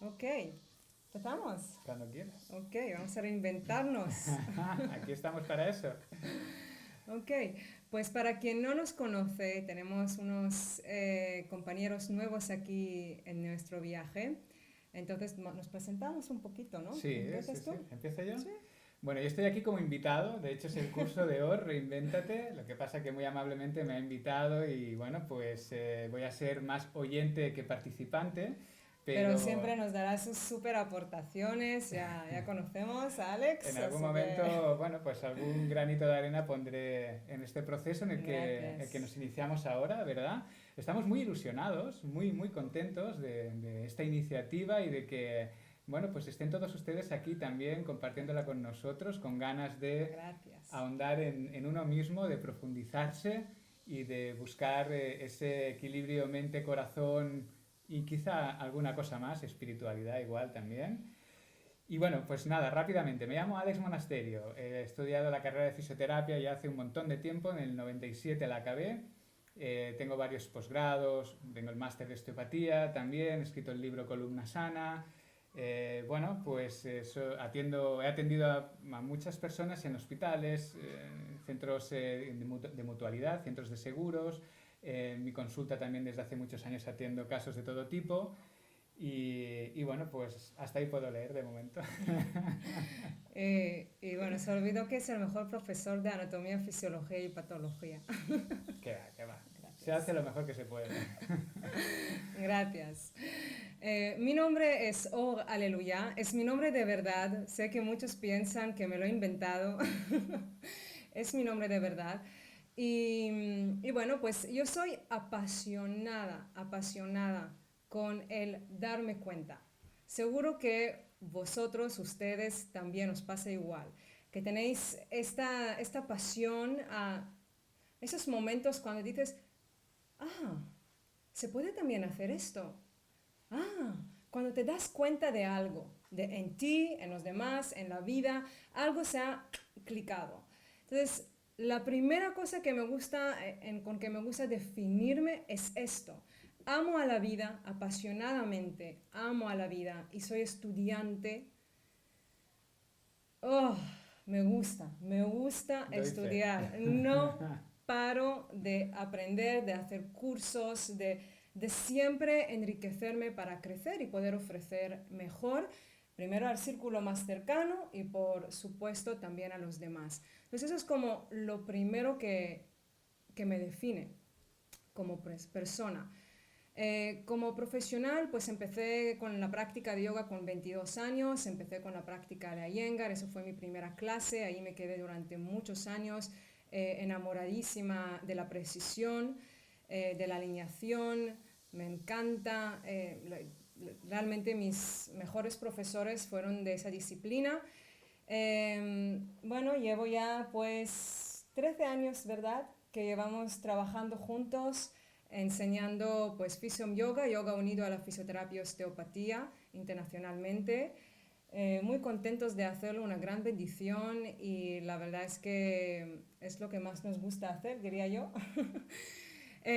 Ok, empezamos. Cuando quieras. Ok, vamos a reinventarnos. Aquí estamos para eso. Ok, pues para quien no nos conoce, tenemos unos compañeros nuevos aquí en nuestro viaje. Entonces nos presentamos un poquito, ¿no? Sí, sí, ¿Empiezas sí. tú? ¿Empiezo yo? Sí. Bueno, yo estoy aquí como invitado, de hecho es el curso de OR, Reinvéntate, lo que pasa que muy amablemente me ha invitado y bueno, pues voy a ser más oyente que participante, Pero pero siempre nos dará sus súper aportaciones. Ya conocemos a en Alex, algún así que momento, bueno, pues algún granito de arena pondré en este proceso en el que nos gracias. iniciamos ahora, ¿verdad? Estamos muy ilusionados, muy contentos de esta iniciativa y de que, bueno, pues estén todos ustedes aquí también compartiéndola con nosotros, con ganas de Gracias. ahondar en uno mismo, de profundizarse y de buscar ese equilibrio mente-corazón y quizá alguna cosa más, espiritualidad igual también. Y bueno, pues nada, rápidamente, me llamo Alex Monasterio, he estudiado la carrera de fisioterapia ya hace un montón de tiempo, en el 97 la acabé, tengo varios posgrados, tengo el máster de osteopatía también, he escrito el libro Columna Sana, bueno, pues he atendido a muchas personas en hospitales, centros de mutualidad, centros de seguros, en mi consulta también desde hace muchos años atiendo casos de todo tipo y bueno, pues hasta ahí puedo leer de momento. Y bueno, se olvidó que es el mejor profesor de anatomía, fisiología y patología. Que va, que va. Se hace Gracias. lo mejor que se puede. Gracias. Mi nombre es Og Aleluya, es mi nombre de verdad. Sé que muchos piensan que me lo he inventado. Es mi nombre de verdad. Y bueno, pues yo soy apasionada con el darme cuenta. Seguro que vosotros, ustedes, también os pasa igual, que tenéis esta pasión a esos momentos cuando dices, ah, se puede también hacer esto. Ah, cuando te das cuenta de algo, en ti, en los demás, en la vida, algo se ha clicado. Entonces, la primera cosa que me gusta, con que me gusta definirme es esto. Amo a la vida apasionadamente, amo a la vida y soy estudiante. Oh, me gusta Doy fe. estudiar. No paro de aprender, de hacer cursos, de siempre enriquecerme para crecer y poder ofrecer mejor, primero al círculo más cercano y por supuesto también a los demás. Entonces eso es como lo primero que me define como persona. Como profesional, pues empecé con la práctica de yoga con 22 años, empecé con la práctica de Iyengar, eso fue mi primera clase, ahí me quedé durante muchos años enamoradísima de la precisión, de la alineación, me encanta, realmente mis mejores profesores fueron de esa disciplina. Bueno, llevo ya pues 13 años, ¿verdad? Que llevamos trabajando juntos enseñando pues Physium Yoga, yoga unido a la fisioterapia y osteopatía internacionalmente. Muy contentos de hacerlo, una gran bendición y la verdad es que es lo que más nos gusta hacer, diría yo.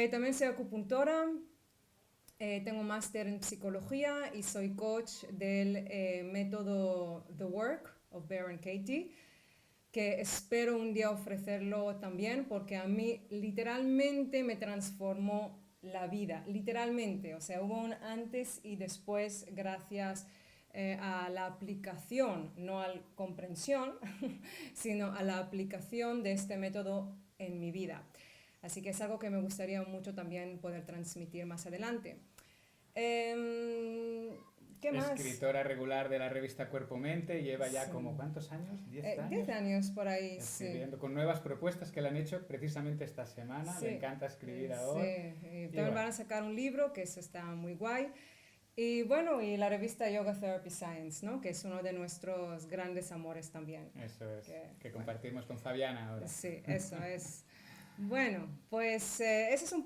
También soy acupuntora, tengo máster en psicología y soy coach del método The Work of Baron Katie, que espero un día ofrecerlo también porque a mí literalmente me transformó la vida, literalmente, o sea, hubo un antes y después gracias a la aplicación, no a la comprensión, sino a la aplicación de este método en mi vida. Así que es algo que me gustaría mucho también poder transmitir más adelante. Eh, ¿Qué más? Escritora regular de la revista Cuerpo Mente, lleva ya Sí. como ¿cuántos años? ¿10 10 años? años por ahí, sí. Escribiendo con nuevas propuestas que le han hecho precisamente esta semana. Le Sí, encanta escribir sí. ahora. Y Y también bueno, van a sacar un libro, que eso está muy guay. Y bueno, y la revista Yoga Therapy Science, ¿no? Que es uno de nuestros grandes amores también. eso es, que Bueno, compartimos con Fabiana ahora. sí, eso es. Bueno, pues eso es un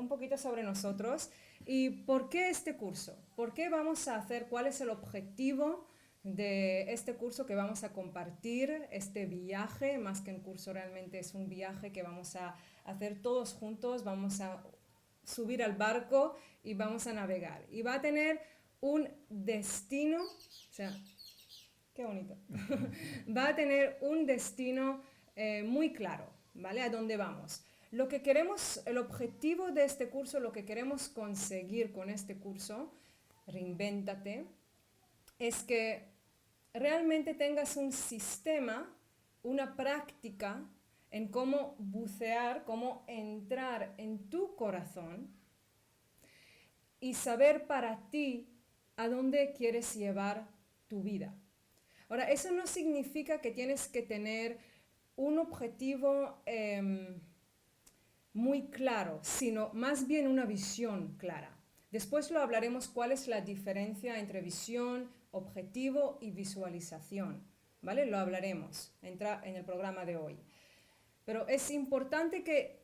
poquito sobre nosotros. ¿Y por qué este curso? ¿Por qué vamos a hacer? ¿Cuál es el objetivo de este curso que vamos a compartir? Este viaje, más que un curso, realmente es un viaje que vamos a hacer todos juntos. Vamos a subir al barco y vamos a navegar. Y va a tener un destino, o sea, qué bonito, va a tener un destino muy claro, ¿vale? A dónde vamos. Lo que queremos, el objetivo de este curso, lo que queremos conseguir con este curso, Reinvéntate, es que realmente tengas un sistema, una práctica en cómo bucear, cómo entrar en tu corazón y saber para ti a dónde quieres llevar tu vida. Ahora, eso no significa que tienes que tener un objetivo muy claro, sino más bien una visión clara. Después lo hablaremos cuál es la diferencia entre visión, objetivo y visualización, ¿vale? Lo hablaremos, entra en el programa de hoy. Pero es importante que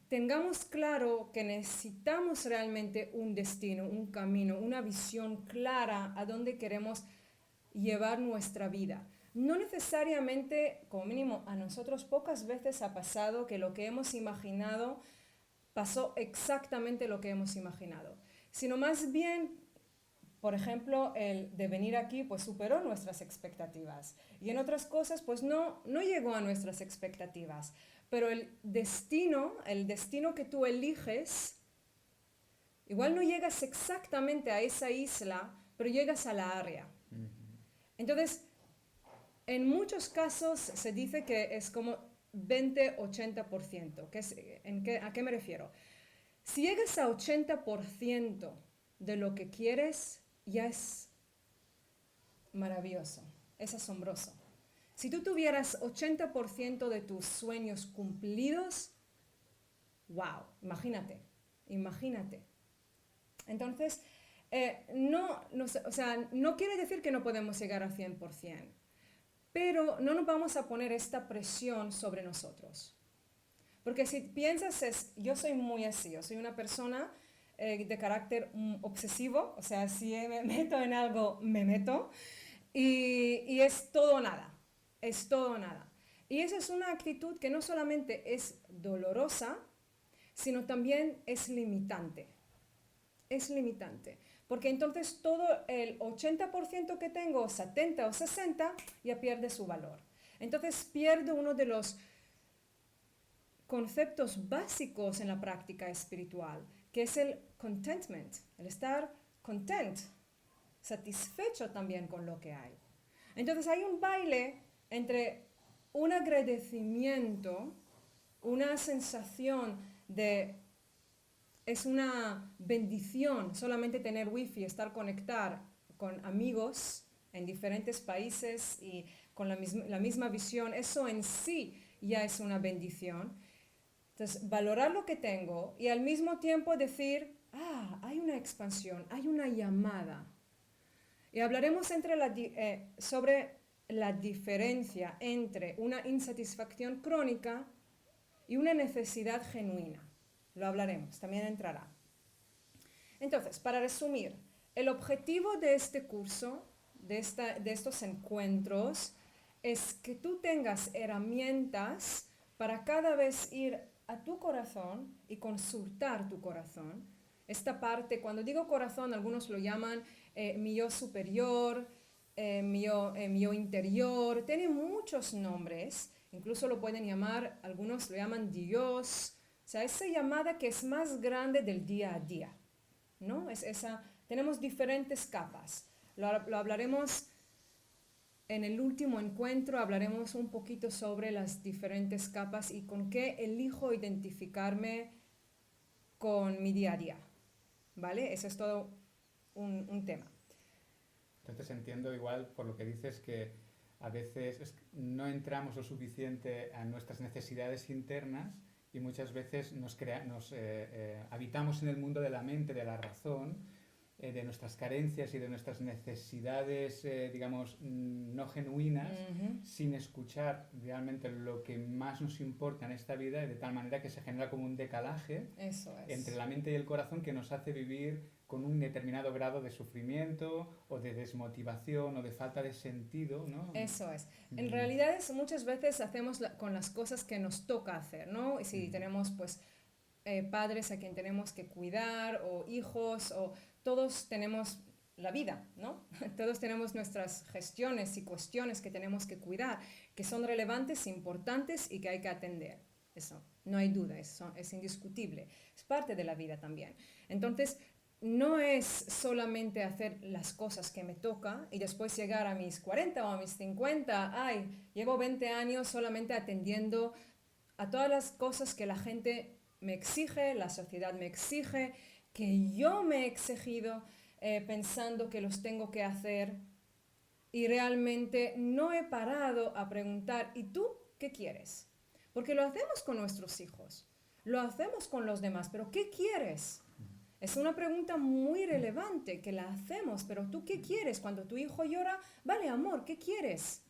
tengamos claro que necesitamos realmente un destino, un camino, una visión clara a dónde queremos llevar nuestra vida. No necesariamente, como mínimo, a nosotros pocas veces ha pasado que lo que hemos imaginado pasó exactamente lo que hemos imaginado, sino más bien, por ejemplo, el de venir aquí pues superó nuestras expectativas y en otras cosas pues no llegó a nuestras expectativas, pero el destino que tú eliges, igual no llegas exactamente a esa isla, pero llegas a la área. Entonces, en muchos casos se dice que es como 20-80%. ¿A qué me refiero? Si llegas a 80% de lo que quieres, ya es maravilloso, es asombroso. Si tú tuvieras 80% de tus sueños cumplidos, wow, imagínate. Entonces, no quiere decir que no podemos llegar a 100%, pero no nos vamos a poner esta presión sobre nosotros. Porque si piensas, yo soy muy así, yo soy una persona de carácter obsesivo, o sea, si me meto en algo, me meto, y es todo o nada, es todo o nada. Y esa es una actitud que no solamente es dolorosa, sino también es limitante. Es limitante. Porque entonces todo el 80% que tengo, 70 o 60, ya pierde su valor. Entonces pierdo uno de los conceptos básicos en la práctica espiritual, que es el contentment, el estar content, satisfecho también con lo que hay. Entonces hay un baile entre un agradecimiento, una sensación de es una bendición solamente tener wifi, estar conectar con amigos en diferentes países y con la misma visión, eso en sí ya es una bendición. Entonces, valorar lo que tengo y al mismo tiempo decir, hay una expansión, hay una llamada. Y hablaremos sobre la diferencia entre una insatisfacción crónica y una necesidad genuina. Lo hablaremos, también entrará. Entonces, para resumir, el objetivo de este curso, de estos encuentros, es que tú tengas herramientas para cada vez ir a tu corazón y consultar tu corazón. Esta parte, cuando digo corazón, algunos lo llaman mi yo superior, mi yo interior, tiene muchos nombres, incluso lo pueden llamar, algunos lo llaman Dios, o sea, esa llamada que es más grande del día a día, ¿no? Tenemos diferentes capas, lo hablaremos en el último encuentro, hablaremos un poquito sobre las diferentes capas y con qué elijo identificarme con mi día a día, ¿vale? Ese es todo un tema. Entonces entiendo igual por lo que dices que a veces no entramos lo suficiente a nuestras necesidades internas y muchas veces habitamos en el mundo de la mente, de la razón, de nuestras carencias y de nuestras necesidades, digamos, no genuinas, sin escuchar realmente lo que más nos importa en esta vida, y de tal manera que se genera como un decalaje entre la mente y el corazón que nos hace vivir con un determinado grado de sufrimiento o de desmotivación o de falta de sentido, ¿no? Eso es. En realidad muchas veces hacemos con las cosas que nos toca hacer, ¿no? Y si tenemos pues padres a quien tenemos que cuidar o hijos o todos tenemos la vida, ¿no? Todos tenemos nuestras gestiones y cuestiones que tenemos que cuidar, que son relevantes, importantes y que hay que atender. Eso, no hay duda, eso es indiscutible. Es parte de la vida también. Entonces, no es solamente hacer las cosas que me toca y después llegar a mis 40 o a mis 50, ay, llevo 20 años solamente atendiendo a todas las cosas que la gente me exige, la sociedad me exige, que yo me he exigido pensando que los tengo que hacer y realmente no he parado a preguntar, ¿y tú qué quieres? Porque lo hacemos con nuestros hijos, lo hacemos con los demás, pero ¿qué quieres? Es una pregunta muy relevante que la hacemos, pero ¿tú qué quieres? Cuando tu hijo llora, vale, amor, ¿qué quieres?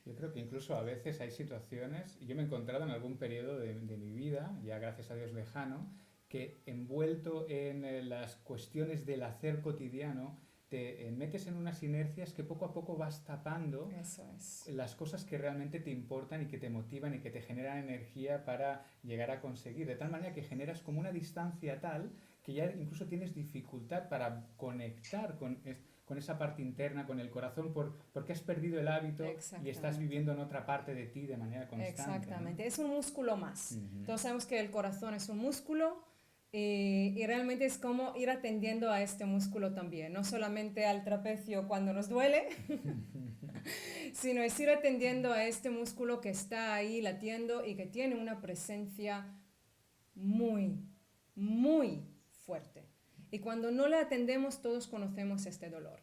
Yo creo que incluso a veces hay situaciones, y yo me he encontrado en algún periodo de mi vida, ya gracias a Dios lejano, que envuelto en las cuestiones del hacer cotidiano, te metes en unas inercias que poco a poco vas tapando Eso es. las cosas que realmente te importan y que te motivan y que te generan energía para llegar a conseguir. De tal manera que generas como una distancia tal que ya incluso tienes dificultad para conectar con esa parte interna, con el corazón, porque has perdido el hábito y estás viviendo en otra parte de ti de manera constante. Exactamente, ¿no? es un músculo más. Todos sabemos que el corazón es un músculo y realmente es como ir atendiendo a este músculo también, no solamente al trapecio cuando nos duele, sino es ir atendiendo a este músculo que está ahí latiendo y que tiene una presencia muy, muy fuerte. Y cuando no le atendemos, todos conocemos este dolor.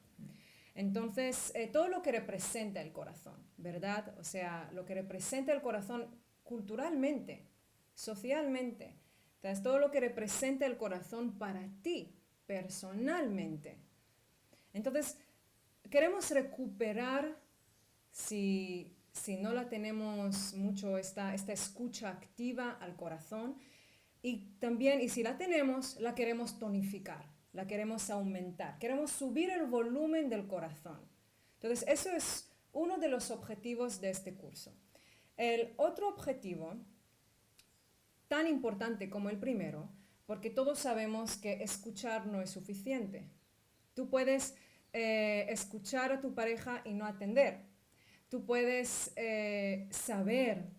Entonces, todo lo que representa el corazón, ¿verdad? O sea, lo que representa el corazón culturalmente, socialmente, entonces, todo lo que representa el corazón para ti, personalmente. Entonces, queremos recuperar, si no la tenemos mucho, esta escucha activa al corazón, y también, y si la tenemos, la queremos tonificar, la queremos aumentar, queremos subir el volumen del corazón. Entonces, eso es uno de los objetivos de este curso. El otro objetivo, tan importante como el primero, porque todos sabemos que escuchar no es suficiente. Tú puedes escuchar a tu pareja y no atender. Tú puedes saber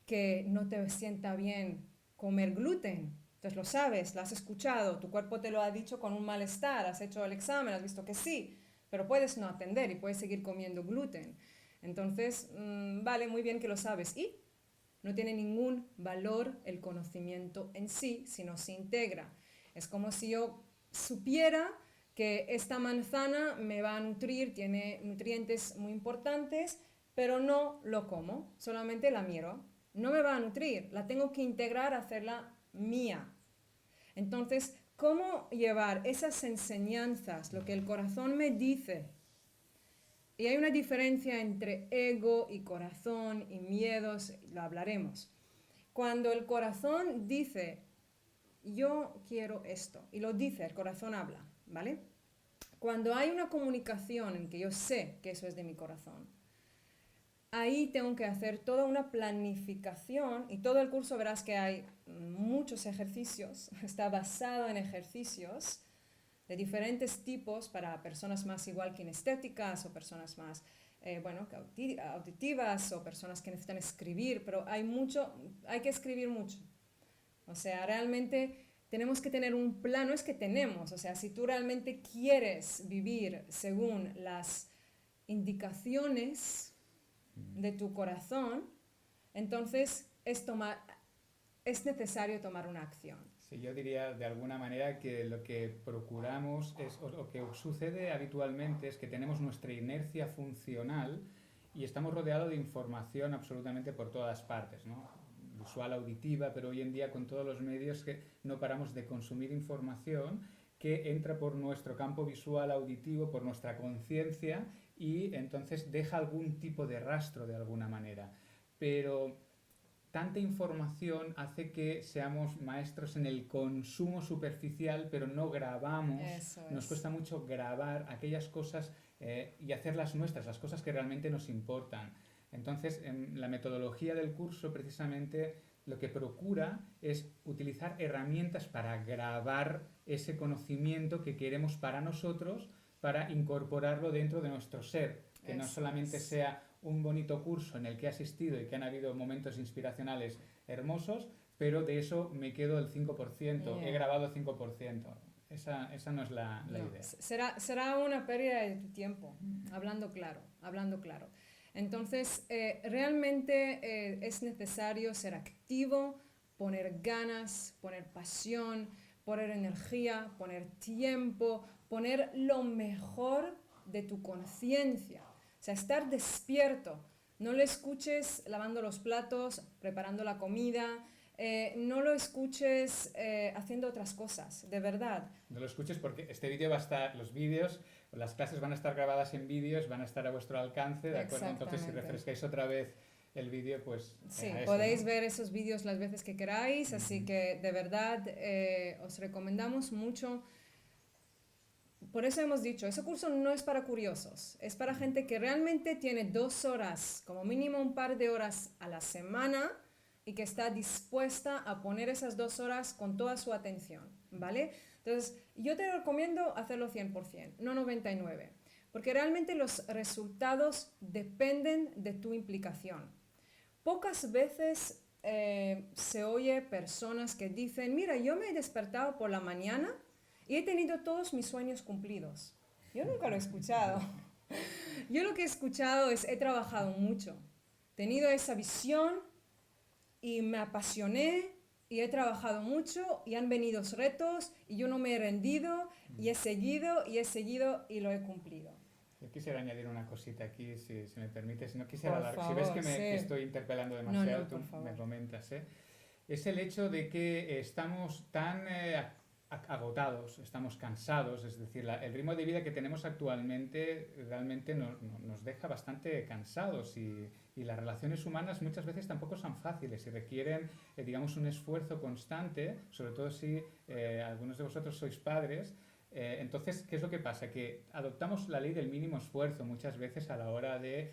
que no te sienta bien comer gluten. Entonces lo sabes, lo has escuchado, tu cuerpo te lo ha dicho con un malestar, has hecho el examen, has visto que sí, pero puedes no atender y puedes seguir comiendo gluten. Entonces, vale, muy bien que lo sabes. ¿Y? No tiene ningún valor el conocimiento en sí si no se integra. Es como si yo supiera que esta manzana me va a nutrir, tiene nutrientes muy importantes, pero no lo como, solamente la miro. No me va a nutrir, la tengo que integrar, hacerla mía. Entonces, ¿cómo llevar esas enseñanzas, lo que el corazón me dice? Y hay una diferencia entre ego y corazón y miedos, lo hablaremos. Cuando el corazón dice, yo quiero esto, y lo dice, el corazón habla, ¿vale? Cuando hay una comunicación en que yo sé que eso es de mi corazón, ahí tengo que hacer toda una planificación y todo el curso verás que hay muchos ejercicios, está basado en ejercicios de diferentes tipos para personas más igual kinestéticas o personas más auditivas o personas que necesitan escribir, pero hay que escribir mucho. O sea, realmente tenemos que tener un plan, no es que tenemos, o sea, si tú realmente quieres vivir según las indicaciones de tu corazón, entonces es necesario tomar una acción. Sí, yo diría de alguna manera que lo que procuramos o lo que sucede habitualmente es que tenemos nuestra inercia funcional y estamos rodeados de información absolutamente por todas partes, ¿no? Visual, auditiva, pero hoy en día con todos los medios que no paramos de consumir información que entra por nuestro campo visual, auditivo, por nuestra conciencia y entonces deja algún tipo de rastro de alguna manera. Pero tanta información hace que seamos maestros en el consumo superficial, pero no grabamos. Nos cuesta mucho grabar aquellas cosas y hacerlas nuestras, las cosas que realmente nos importan. Entonces, en la metodología del curso, precisamente, lo que procura es utilizar herramientas para grabar ese conocimiento que queremos para nosotros, para incorporarlo dentro de nuestro ser, que no Eso solamente es. sea un bonito curso en el que he asistido y que han habido momentos inspiracionales hermosos, pero de eso me quedo el 5%, he Yeah. grabado el 5%. Esa no es la No, idea. será una pérdida de tu tiempo, hablando claro, hablando claro. Entonces, realmente es necesario ser activo, poner ganas, poner pasión, poner energía, poner tiempo, poner lo mejor de tu conciencia. O sea, estar despierto. No lo escuches lavando los platos, preparando la comida, no lo escuches haciendo otras cosas, de verdad. No lo escuches porque este vídeo va a estar, los vídeos, las clases van a estar grabadas en vídeos, van a estar a vuestro alcance, ¿de acuerdo? Entonces si Exactamente. refrescáis otra vez el vídeo, pues Sí, a eso, podéis ¿no? ver esos vídeos las veces que queráis, así que de verdad os recomendamos mucho. Por eso hemos dicho, ese curso no es para curiosos, es para gente que realmente tiene 2 horas, como mínimo un par de horas a la semana y que está dispuesta a poner esas 2 horas con toda su atención, ¿vale? Entonces, yo te recomiendo hacerlo 100%, no 99%, porque realmente los resultados dependen de tu implicación. Pocas veces se oye personas que dicen, mira, yo me he despertado por la mañana y he tenido todos mis sueños cumplidos. Yo nunca lo he escuchado. Yo lo que he escuchado es, he trabajado mucho, he tenido esa visión y me apasioné y he trabajado mucho y han venido retos y yo no me he rendido y he seguido y he seguido y lo he cumplido. Yo quisiera añadir una cosita aquí, si me permites. No quisiera Por alargar. Si ves favor, que sí. estoy interpelando No, demasiado, no, tú por favor. me comentas, ¿eh? Es el hecho de que estamos tan agotados, estamos cansados, es decir, el ritmo de vida que tenemos actualmente realmente nos deja bastante cansados y las relaciones humanas muchas veces tampoco son fáciles y requieren, digamos, un esfuerzo constante, sobre todo si algunos de vosotros sois padres. Entonces, ¿qué es lo que pasa? Que adoptamos la ley del mínimo esfuerzo muchas veces a la hora de,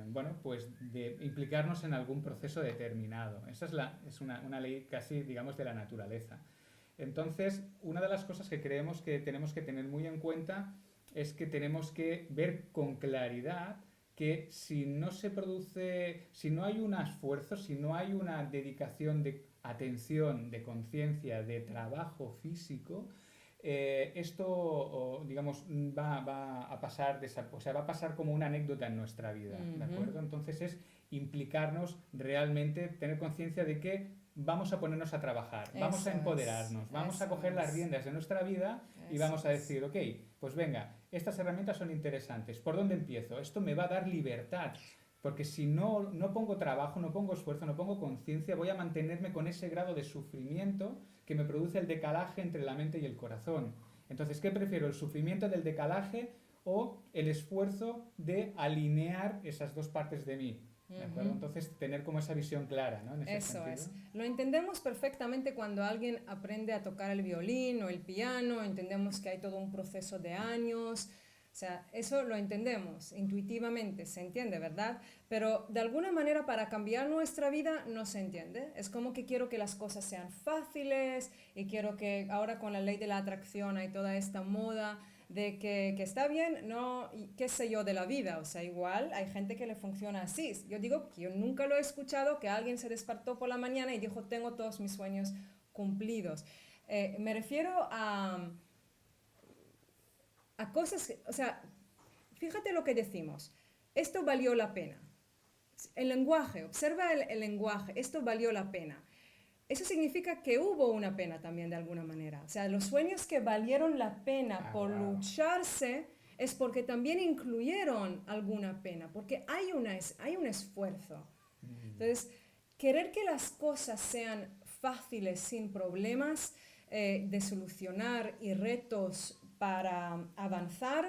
bueno, pues de implicarnos en algún proceso determinado. Esa es una ley casi, digamos, de la naturaleza. Entonces, una de las cosas que creemos que tenemos que tener muy en cuenta es que tenemos que ver con claridad que si no se produce, si no hay un esfuerzo, si no hay una dedicación de atención, de conciencia, de trabajo físico, esto, digamos, va a pasar, o sea, va a pasar como una anécdota en nuestra vida, ¿de acuerdo? Entonces es implicarnos realmente, tener conciencia de que vamos a ponernos a trabajar, vamos a empoderarnos, vamos a coger las riendas de nuestra vida y vamos a decir, ok, pues venga, estas herramientas son interesantes, ¿por dónde empiezo? Esto me va a dar libertad. Porque si no pongo trabajo, no pongo esfuerzo, no pongo conciencia, voy a mantenerme con ese grado de sufrimiento que me produce el decalaje entre la mente y el corazón. Entonces, ¿qué prefiero? ¿El sufrimiento del decalaje o el esfuerzo de alinear esas dos partes de mí? ¿De acuerdo? Entonces, tener como esa visión clara, ¿no? En ese Eso sentido. es. Lo entendemos perfectamente cuando alguien aprende a tocar el violín o el piano, entendemos que hay todo un proceso de años. O sea, eso lo entendemos intuitivamente, se entiende, ¿verdad? Pero de alguna manera para cambiar nuestra vida no se entiende. Es como que quiero que las cosas sean fáciles y quiero que ahora con la ley de la atracción hay toda esta moda de que está bien, no, qué sé yo de la vida. O sea, igual hay gente que le funciona así. Yo digo que yo nunca lo he escuchado, que alguien se despertó por la mañana y dijo, tengo todos mis sueños cumplidos. Me refiero a cosas, o sea, fíjate lo que decimos, esto valió la pena. El lenguaje, observa el lenguaje, esto valió la pena. Eso significa que hubo una pena también de alguna manera. O sea, los sueños que valieron la pena por lucharse es porque también incluyeron alguna pena, porque hay un esfuerzo. Entonces, querer que las cosas sean fáciles, sin problemas de solucionar y retos para avanzar.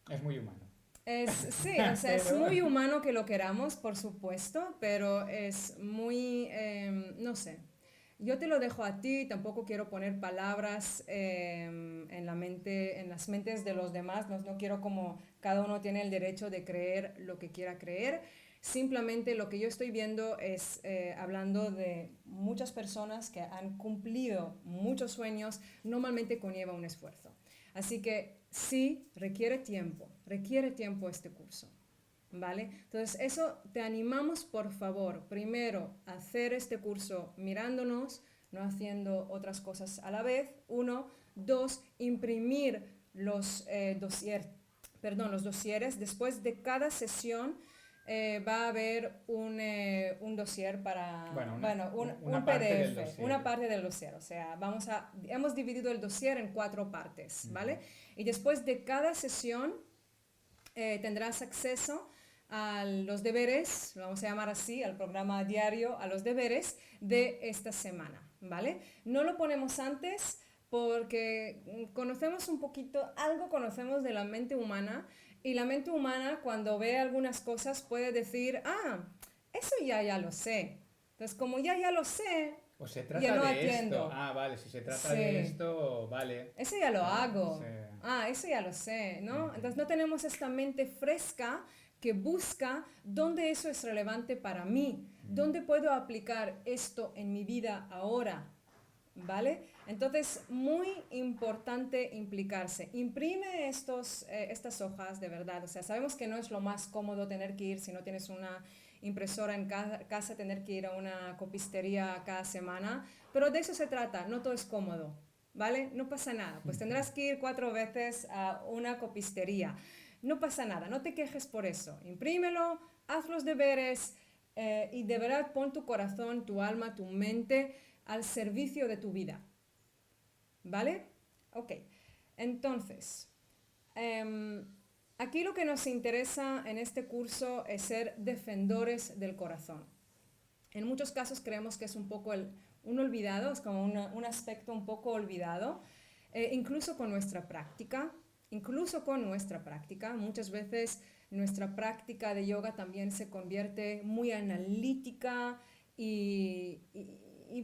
Es muy humano. Sí, o sea, es muy humano que lo queramos, por supuesto, pero es muy, no sé. Yo te lo dejo a ti, tampoco quiero poner palabras en las mentes de los demás, no quiero como cada uno tiene el derecho de creer lo que quiera creer. Simplemente lo que yo estoy viendo es hablando de muchas personas que han cumplido muchos sueños, normalmente conlleva un esfuerzo. Así que sí, requiere tiempo este curso. ¿Vale? Entonces, eso te animamos, por favor, primero, a hacer este curso mirándonos, no haciendo otras cosas a la vez. 1, 2, imprimir los dosieres. Después de cada sesión va a haber un dossier para, un PDF, una parte del dossier. O sea, hemos dividido el dossier en 4 partes, ¿vale? Y después de cada sesión tendrás acceso a los deberes, lo vamos a llamar así, al programa diario, a los deberes de esta semana, ¿vale? No lo ponemos antes porque conocemos un poquito, algo conocemos de la mente humana, y la mente humana cuando ve algunas cosas puede decir, eso ya lo sé. Entonces, como ya lo sé, o se trata ya no de atiendo. esto. Vale, si se trata de esto, vale. Eso ya lo hago. Sí. Eso ya lo sé, ¿no? Entonces no tenemos esta mente fresca que busca dónde eso es relevante para mí, dónde puedo aplicar esto en mi vida ahora, ¿vale? Entonces, muy importante implicarse. Imprime estas hojas, de verdad. O sea, sabemos que no es lo más cómodo tener que ir, si no tienes una impresora en casa, tener que ir a una copistería cada semana, pero de eso se trata, no todo es cómodo, ¿vale? No pasa nada, pues tendrás que ir 4 veces a una copistería. No pasa nada, no te quejes por eso. Imprímelo, haz los deberes y de verdad pon tu corazón, tu alma, tu mente al servicio de tu vida. ¿Vale? Ok. Entonces, aquí lo que nos interesa en este curso es ser defensores del corazón. En muchos casos creemos que es un poco un olvidado, es como un aspecto un poco olvidado, incluso con nuestra práctica. Muchas veces nuestra práctica de yoga también se convierte muy analítica y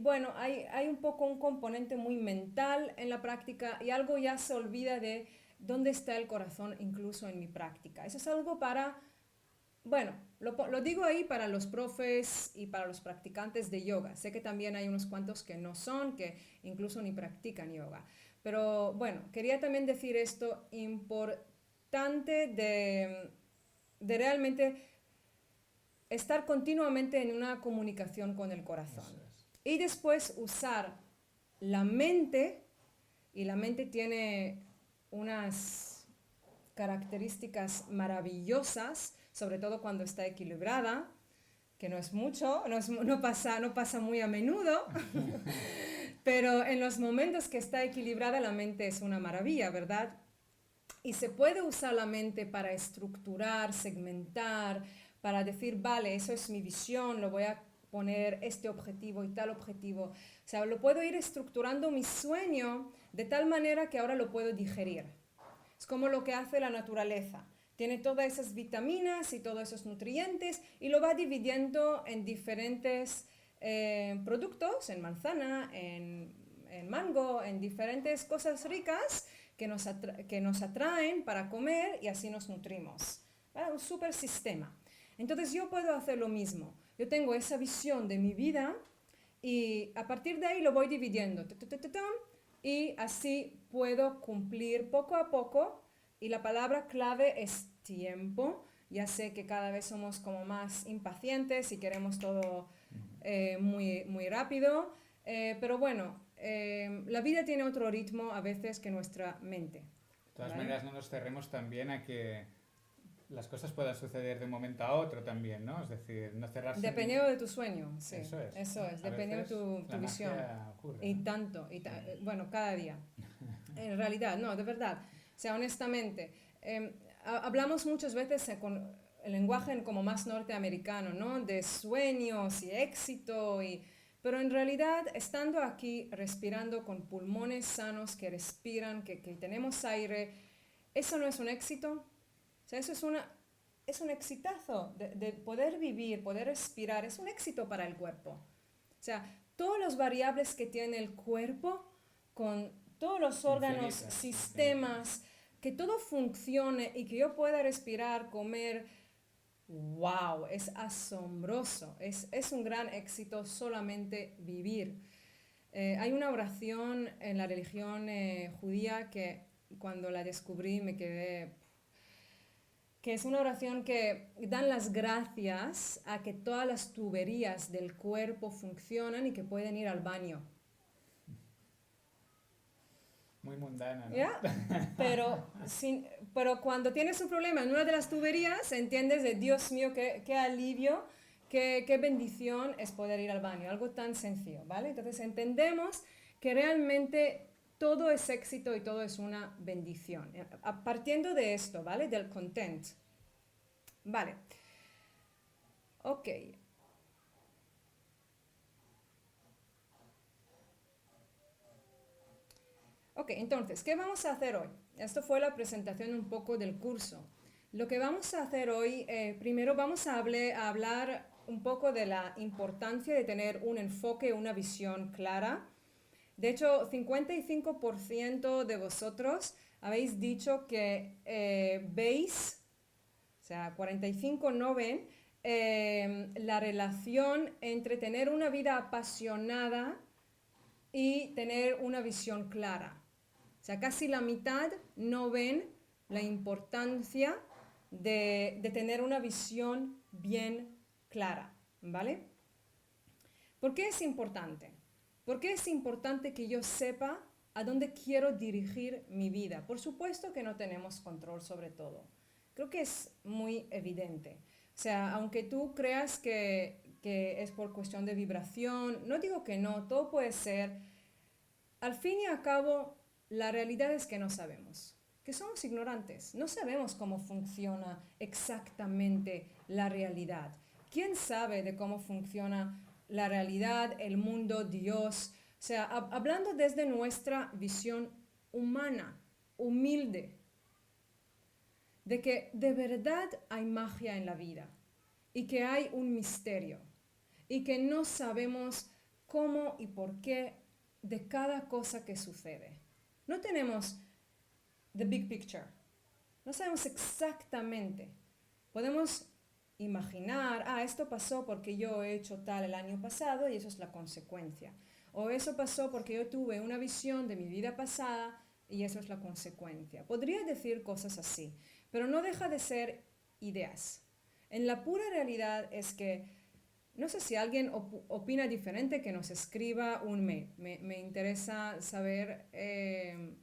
bueno, hay un poco un componente muy mental en la práctica y algo ya se olvida de dónde está el corazón incluso en mi práctica. Eso es algo lo digo ahí para los profes y para los practicantes de yoga. Sé que también hay unos cuantos que no son, que incluso ni practican yoga. Pero bueno, quería también decir esto importante de realmente estar continuamente en una comunicación con el corazón. Y después usar la mente, y la mente tiene unas características maravillosas, sobre todo cuando está equilibrada, que no es mucho, no pasa muy a menudo, pero en los momentos que está equilibrada la mente es una maravilla, ¿verdad? Y se puede usar la mente para estructurar, segmentar, para decir, vale, eso es mi visión, lo voy a poner este objetivo y tal objetivo. O sea, lo puedo ir estructurando mi sueño de tal manera que ahora lo puedo digerir. Es como lo que hace la naturaleza. Tiene todas esas vitaminas y todos esos nutrientes y lo va dividiendo en diferentes productos, en manzana, en mango, en diferentes cosas ricas que nos atraen para comer y así nos nutrimos. ¿Vale? Un súper sistema. Entonces yo puedo hacer lo mismo. Yo tengo esa visión de mi vida y a partir de ahí lo voy dividiendo. Y así puedo cumplir poco a poco. Y la palabra clave es tiempo. Ya sé que cada vez somos como más impacientes y queremos todo muy, muy rápido. Pero bueno, la vida tiene otro ritmo a veces que nuestra mente. De todas maneras, no nos cerremos también a que las cosas puedan suceder de un momento a otro también, ¿no? Es decir, no cerrarse... Dependiendo de tu sueño, sí. Eso es. Dependiendo de tu visión. Ocurre, y ¿no? tanto, bueno, cada día. En realidad, no, de verdad. O sea, honestamente, hablamos muchas veces con el lenguaje como más norteamericano, ¿no? De sueños y éxito, pero en realidad, estando aquí, respirando con pulmones sanos que respiran, que tenemos aire, ¿eso no es un éxito? O sea, eso es un exitazo de poder vivir, poder respirar, es un éxito para el cuerpo. O sea, todas las variables que tiene el cuerpo, con todos los órganos, sistemas, que todo funcione y que yo pueda respirar, comer, wow, es asombroso, es un gran éxito solamente vivir. Hay una oración en la religión judía que cuando la descubrí me quedé, que es una oración que dan las gracias a que todas las tuberías del cuerpo funcionan y que pueden ir al baño. Muy mundana, ¿no? ¿Ya? Pero, pero cuando tienes un problema en una de las tuberías, entiendes de Dios mío, qué alivio, qué bendición es poder ir al baño, algo tan sencillo, ¿vale? Entonces entendemos que realmente todo es éxito y todo es una bendición. Partiendo de esto, ¿vale? Del content. Vale. Ok. Ok, entonces, ¿qué vamos a hacer hoy? Esto fue la presentación un poco del curso. Lo que vamos a hacer hoy, primero vamos a hablar un poco de la importancia de tener un enfoque, una visión clara. De hecho, 55% de vosotros habéis dicho que veis, o sea, 45 no ven, la relación entre tener una vida apasionada y tener una visión clara. O sea, casi la mitad no ven la importancia de tener una visión bien clara, ¿vale? ¿Por qué es importante? ¿Por qué es importante que yo sepa a dónde quiero dirigir mi vida? Por supuesto que no tenemos control sobre todo. Creo que es muy evidente. O sea, aunque tú creas que es por cuestión de vibración, no digo que no, todo puede ser. Al fin y al cabo, la realidad es que no sabemos, que somos ignorantes, no sabemos cómo funciona exactamente la realidad. ¿Quién sabe de cómo funciona la realidad, el mundo, Dios? O sea, hablando desde nuestra visión humana, humilde, de que de verdad hay magia en la vida y que hay un misterio y que no sabemos cómo y por qué de cada cosa que sucede. No tenemos the big picture. No sabemos exactamente. Podemos imaginar, esto pasó porque yo he hecho tal el año pasado y eso es la consecuencia. O eso pasó porque yo tuve una visión de mi vida pasada y eso es la consecuencia. Podría decir cosas así, pero no deja de ser ideas. En la pura realidad es que no sé si alguien opina diferente, que nos escriba un mail. Me interesa saber,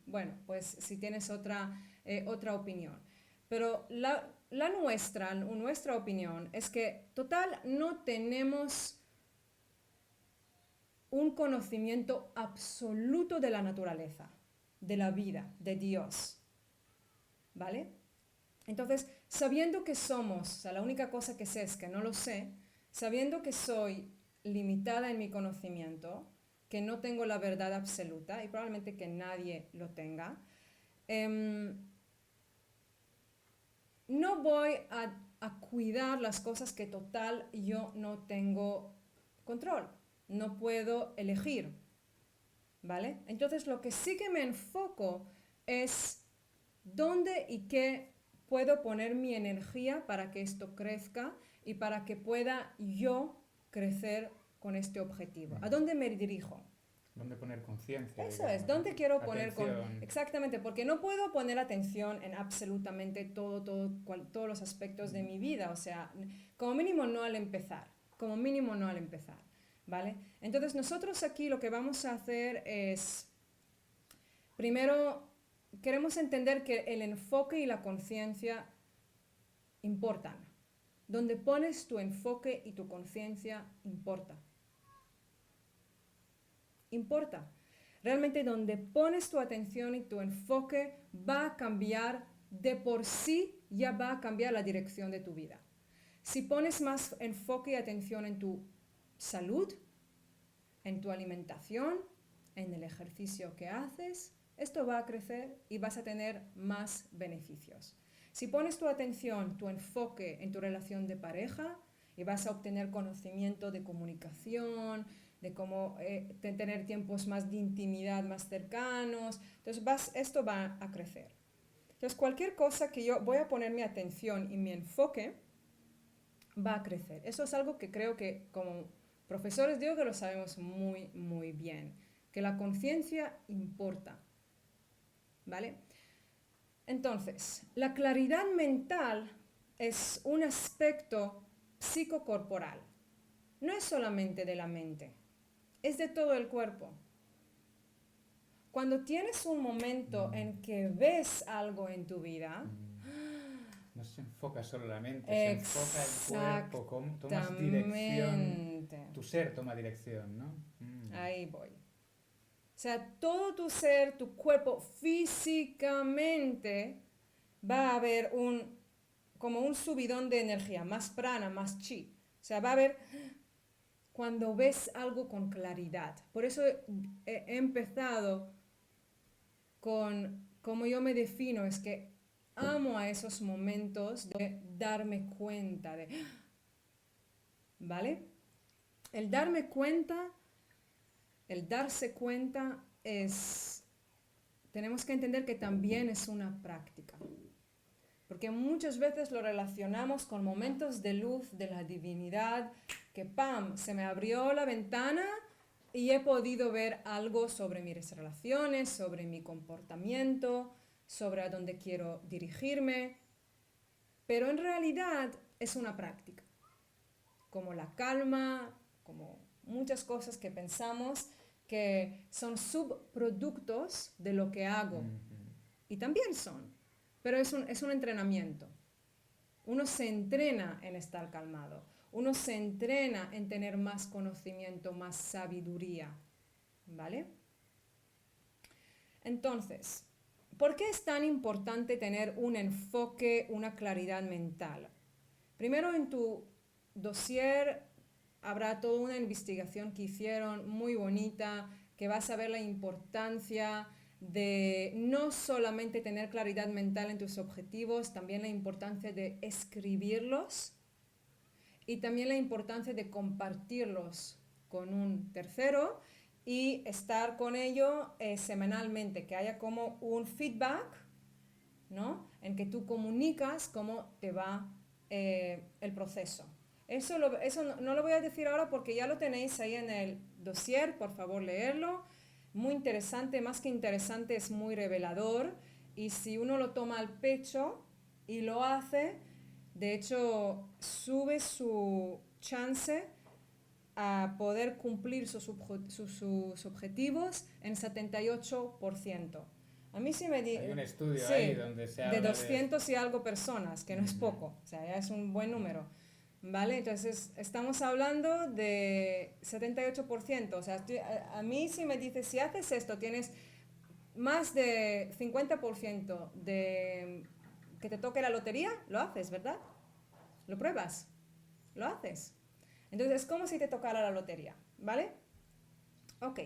bueno, pues si tienes otra opinión. Pero nuestra opinión es que, total, no tenemos un conocimiento absoluto de la naturaleza, de la vida, de Dios. ¿Vale? Entonces, sabiendo que somos, o sea, la única cosa que sé es que no lo sé, sabiendo que soy limitada en mi conocimiento, que no tengo la verdad absoluta y probablemente que nadie lo tenga, no voy a cuidar las cosas que total yo no tengo control, no puedo elegir, ¿vale? Entonces lo que sí que me enfoco es dónde y qué puedo poner mi energía para que esto crezca y para que pueda yo crecer con este objetivo. ¿A dónde me dirijo? ¿Dónde poner conciencia? Eso es, ¿dónde quiero poner atención? Exactamente, porque no puedo poner atención en absolutamente todos los aspectos de mi vida, o sea, como mínimo no al empezar, ¿vale? Entonces nosotros aquí lo que vamos a hacer es, primero, queremos entender que el enfoque y la conciencia importan. Donde pones tu enfoque y tu conciencia importa. Importa. Realmente donde pones tu atención y tu enfoque va a cambiar de por sí, ya va a cambiar la dirección de tu vida. Si pones más enfoque y atención en tu salud, en tu alimentación, en el ejercicio que haces, esto va a crecer y vas a tener más beneficios. Si pones tu atención, tu enfoque en tu relación de pareja y vas a obtener conocimiento de comunicación, de cómo tener tiempos más de intimidad, más cercanos, entonces esto va a crecer. Entonces cualquier cosa que yo voy a poner mi atención y mi enfoque va a crecer. Eso es algo que creo que como profesores digo que lo sabemos muy, muy bien, que la conciencia importa, ¿vale? Entonces, la claridad mental es un aspecto psicocorporal. No es solamente de la mente, es de todo el cuerpo. Cuando tienes un momento en que ves algo en tu vida, no se enfoca solo la mente, se enfoca el cuerpo, tomas dirección, tu ser toma dirección, ¿no? Ahí voy. O sea, todo tu ser, tu cuerpo, físicamente va a haber como un subidón de energía, más prana, más chi. O sea, va a haber cuando ves algo con claridad. Por eso he empezado con cómo yo me defino, es que amo a esos momentos de darme cuenta de, ¿vale? El darme cuenta, el darse cuenta tenemos que entender que también es una práctica. Porque muchas veces lo relacionamos con momentos de luz de la divinidad, que ¡pam! Se me abrió la ventana y he podido ver algo sobre mis relaciones, sobre mi comportamiento, sobre a dónde quiero dirigirme. Pero en realidad es una práctica. Como la calma, como muchas cosas que pensamos que son subproductos de lo que hago. Y también son. Pero es un entrenamiento. Uno se entrena en estar calmado. Uno se entrena en tener más conocimiento, más sabiduría. ¿Vale? Entonces, ¿por qué es tan importante tener un enfoque, una claridad mental? Primero, en tu dossier habrá toda una investigación que hicieron muy bonita, que vas a ver la importancia de no solamente tener claridad mental en tus objetivos, también la importancia de escribirlos y también la importancia de compartirlos con un tercero y estar con ello semanalmente, que haya como un feedback, ¿no? En que tú comunicas cómo te va el proceso. Eso no lo voy a decir ahora porque ya lo tenéis ahí en el dossier, por favor leerlo. Muy interesante, más que interesante, es muy revelador. Y si uno lo toma al pecho y lo hace, de hecho, sube su chance a poder cumplir sus objetivos en 78%. A mí sí me Hay un estudio ahí donde se habla de 200 y algo personas, que no es poco, o sea, ya es un buen número. ¿Vale? Entonces, estamos hablando de 78%. O sea, a mí si me dices, si haces esto, tienes más de 50% de que te toque la lotería, lo haces, ¿verdad? Lo pruebas, lo haces. Entonces, es como si te tocara la lotería, ¿vale? Ok.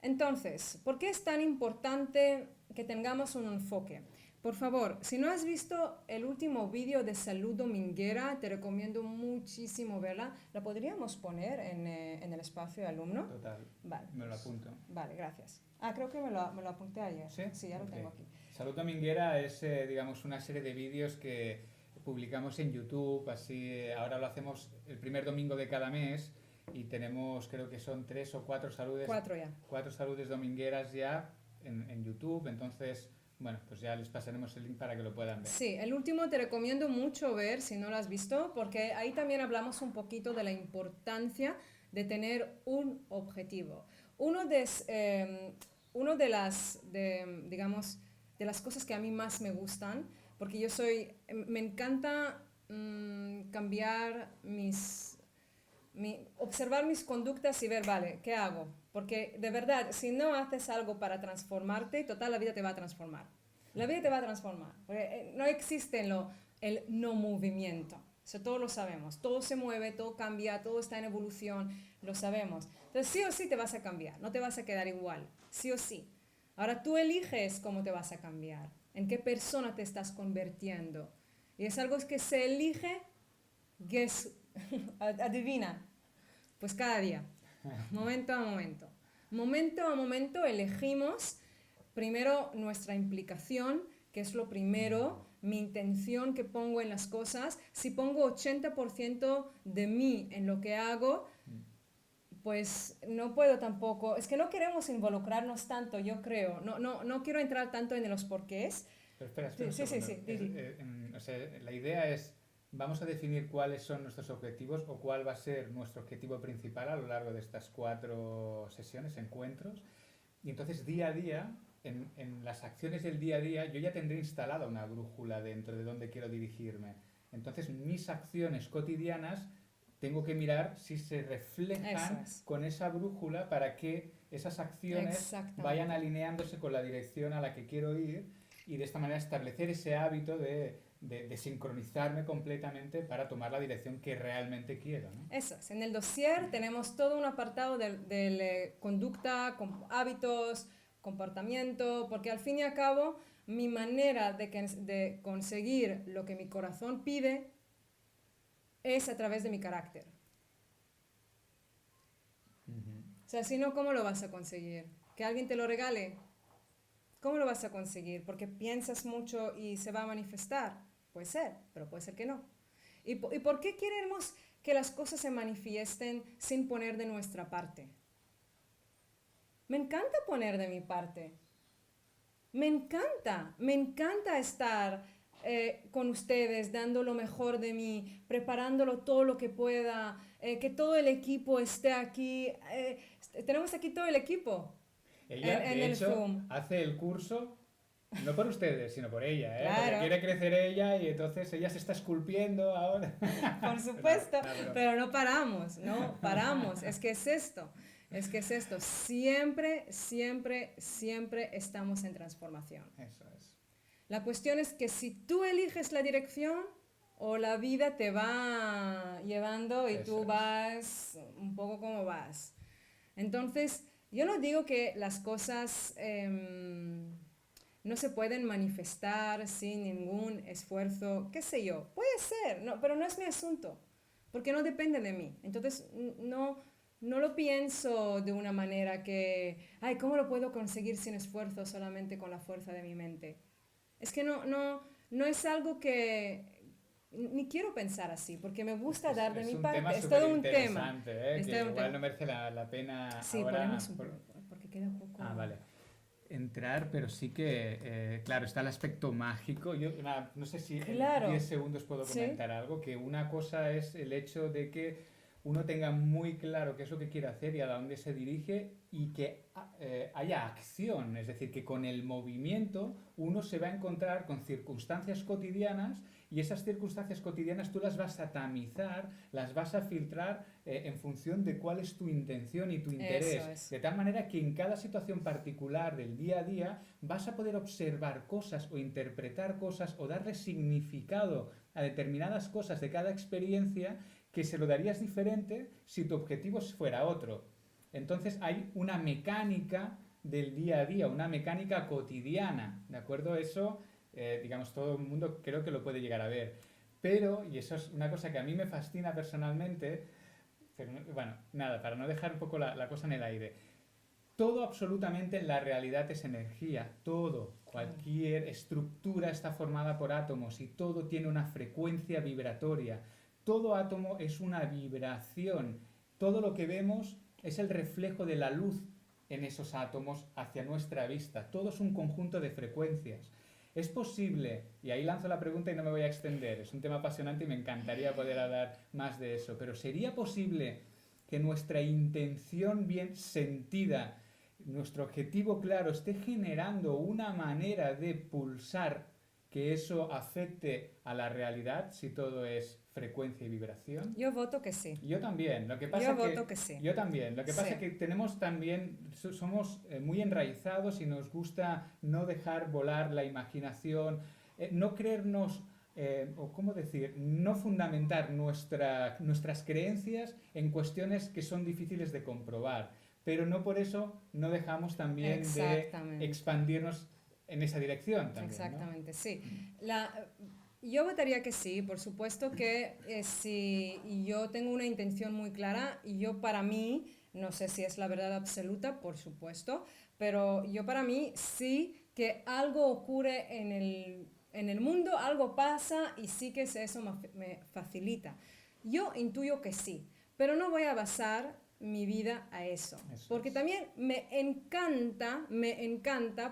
Entonces, ¿por qué es tan importante que tengamos un enfoque? Por favor, si no has visto el último vídeo de Salud Dominguera, te recomiendo muchísimo verla. ¿La podríamos poner en el espacio de alumno? Total. Vale. Me lo apunto. Vale, gracias. Creo que me lo apunté ayer. Sí, ya lo tengo aquí. Salud Dominguera es, digamos, una serie de vídeos que publicamos en YouTube. Así, ahora lo hacemos el primer domingo de cada mes y tenemos, creo que son 3 o 4 saludes. 4 ya. 4 saludes domingueras ya en YouTube. Entonces, bueno, pues ya les pasaremos el link para que lo puedan ver. Sí, el último te recomiendo mucho ver si no lo has visto, porque ahí también hablamos un poquito de la importancia de tener un objetivo. Uno de las cosas que a mí más me gustan, porque me encanta cambiar observar mis conductas y ver, vale, ¿qué hago? Porque de verdad, si no haces algo para transformarte, total, la vida te va a transformar. La vida te va a transformar. Porque no existe el no movimiento. Eso todos lo sabemos. Todo se mueve, todo cambia, todo está en evolución. Lo sabemos. Entonces, sí o sí te vas a cambiar. No te vas a quedar igual. Sí o sí. Ahora tú eliges cómo te vas a cambiar. En qué persona te estás convirtiendo. Y es algo que se elige, adivina. Pues cada día. Momento a momento. Momento a momento elegimos primero nuestra implicación, que es lo primero, mi intención que pongo en las cosas. Si pongo 80% de mí en lo que hago, pues no puedo tampoco, es que no queremos involucrarnos tanto, yo creo, no quiero entrar tanto en los porqués, Pero espera un Sí, sí, segundo. sí, di. O sea, la idea es, vamos a definir cuáles son nuestros objetivos o cuál va a ser nuestro objetivo principal a lo largo de estas 4 sesiones, encuentros. Y entonces día a día, en las acciones del día a día, yo ya tendré instalada una brújula dentro de dónde quiero dirigirme. Entonces mis acciones cotidianas tengo que mirar si se reflejan con esa brújula para que esas acciones vayan alineándose con la dirección a la que quiero ir y de esta manera establecer ese hábito de sincronizarme completamente para tomar la dirección que realmente quiero, ¿no? Eso es. En el dossier tenemos todo un apartado de conducta, hábitos, comportamiento, porque al fin y al cabo mi manera de conseguir lo que mi corazón pide es a través de mi carácter. O sea, si no, ¿cómo lo vas a conseguir? ¿Que alguien te lo regale? ¿Cómo lo vas a conseguir? ¿Porque piensas mucho y se va a manifestar? Puede ser, pero puede ser que no. ¿Y por qué queremos que las cosas se manifiesten sin poner de nuestra parte? Me encanta poner de mi parte. Me encanta estar con ustedes, dando lo mejor de mí, preparándolo todo lo que pueda, que todo el equipo esté aquí. Tenemos aquí todo el equipo. Ella, en de el hecho, Zoom. hace el curso, no por ustedes, sino por ella, ¿eh? Claro. Porque quiere crecer ella y entonces ella se está esculpiendo ahora. Por supuesto, No. pero no paramos, es que es esto. Siempre estamos en transformación. Eso es. La cuestión es que si tú eliges la dirección o la vida te va llevando y tú vas un poco como vas. Entonces, yo no digo que las cosas no se pueden manifestar sin ningún esfuerzo, qué sé yo, puede ser, pero no es mi asunto, porque no depende de mí. Entonces, no lo pienso de una manera que, ¿cómo lo puedo conseguir sin esfuerzo solamente con la fuerza de mi mente? Es que no es algo que ni quiero pensar así, porque me gusta dar de mi parte. Es todo un tema. Que igual no merece la pena sí, ahora. Ponemos un poco, porque queda un poco. Vale. Entrar, pero sí que, claro, está el aspecto mágico. Yo no sé si en 10 segundos puedo comentar algo, que una cosa es el hecho de que uno tenga muy claro qué es lo que quiere hacer y a dónde se dirige y que haya acción, es decir, que con el movimiento uno se va a encontrar con circunstancias cotidianas y esas circunstancias cotidianas tú las vas a tamizar, las vas a filtrar en función de cuál es tu intención y tu interés. De tal manera que en cada situación particular del día a día vas a poder observar cosas o interpretar cosas o darle significado a determinadas cosas de cada experiencia que se lo darías diferente si tu objetivo fuera otro. Entonces hay una mecánica del día a día, una mecánica cotidiana, ¿de acuerdo? Eso, digamos, todo el mundo creo que lo puede llegar a ver. Pero, y eso es una cosa que a mí me fascina personalmente, pero, bueno, nada, para no dejar un poco la cosa en el aire. Todo absolutamente en la realidad es energía, todo, cualquier estructura está formada por átomos y todo tiene una frecuencia vibratoria. Todo átomo es una vibración. Todo lo que vemos es el reflejo de la luz en esos átomos hacia nuestra vista. Todo es un conjunto de frecuencias. Es posible, y ahí lanzo la pregunta y no me voy a extender, es un tema apasionante y me encantaría poder hablar más de eso, pero ¿sería posible que nuestra intención bien sentida, nuestro objetivo claro, esté generando una manera de pulsar que eso afecte a la realidad si todo es frecuencia y vibración? Yo voto que sí. Yo también. Lo que pasa yo voto que sí. Yo también. Lo que pasa es que tenemos también, somos muy enraizados y nos gusta no dejar volar la imaginación, no creernos, o cómo decir, no fundamentar nuestras creencias en cuestiones que son difíciles de comprobar. Pero no por eso no dejamos también de expandirnos en esa dirección también. Exactamente, ¿no? Sí. Yo votaría que sí, por supuesto que si yo tengo una intención muy clara y yo para mí, no sé si es la verdad absoluta, por supuesto, pero yo para mí sí que algo ocurre en el mundo, algo pasa y sí que eso me facilita. Yo intuyo que sí, pero no voy a basar mi vida a eso porque también me encanta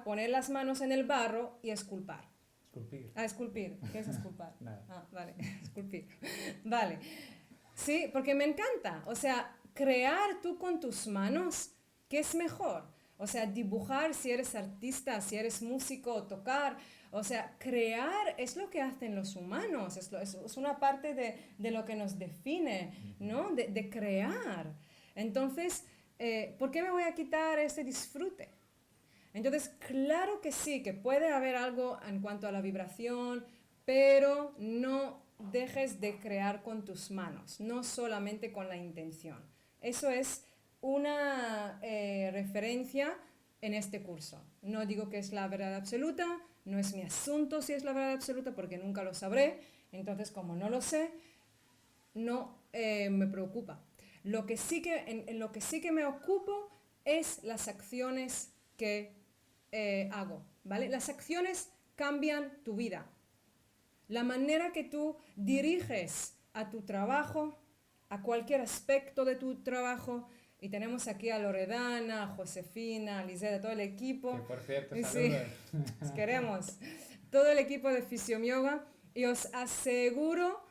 poner las manos en el barro y esculpar. Esculpir. Ah, esculpir. ¿Qué es esculpar? Nada. Ah, vale, esculpir. Vale. Sí, porque me encanta. O sea, crear tú con tus manos, ¿qué es mejor? O sea, dibujar si eres artista, si eres músico, tocar. O sea, crear es lo que hacen los humanos, es una parte de lo que nos define, ¿no? De crear. Entonces, ¿por qué me voy a quitar ese disfrute? Entonces, claro que sí, que puede haber algo en cuanto a la vibración, pero no dejes de crear con tus manos, no solamente con la intención. Eso es una referencia en este curso. No digo que es la verdad absoluta, no es mi asunto si es la verdad absoluta porque nunca lo sabré, entonces como no lo sé, no me preocupa. En lo que sí que me ocupo es las acciones que hago, ¿vale? Las acciones cambian tu vida. La manera que tú diriges a tu trabajo, a cualquier aspecto de tu trabajo, y tenemos aquí a Loredana, a Josefina, a Lisette, a todo el equipo. Que por cierto, Sí, saludos. os queremos. Todo el equipo de Fisium Yoga, y os aseguro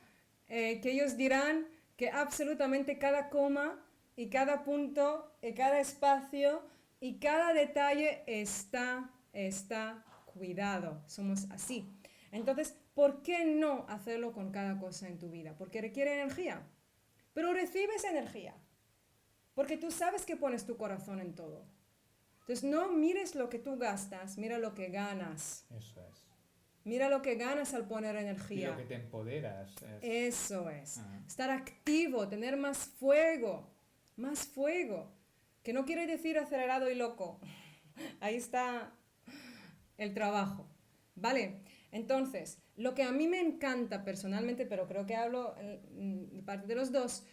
que ellos dirán que absolutamente cada coma y cada punto y cada espacio y cada detalle está cuidado. Somos así. Entonces, ¿por qué no hacerlo con cada cosa en tu vida? Porque requiere energía. Pero recibes energía. Porque tú sabes que pones tu corazón en todo. Entonces, no mires lo que tú gastas, mira lo que ganas. Eso es. Mira lo que ganas al poner Y energía. lo que te empoderas. Eso es. Ah. Estar activo, tener más fuego. Más fuego. Que no quiere decir acelerado y loco. Ahí está el trabajo. ¿Vale? Entonces, lo que a mí me encanta personalmente, pero creo que hablo de parte de los dos,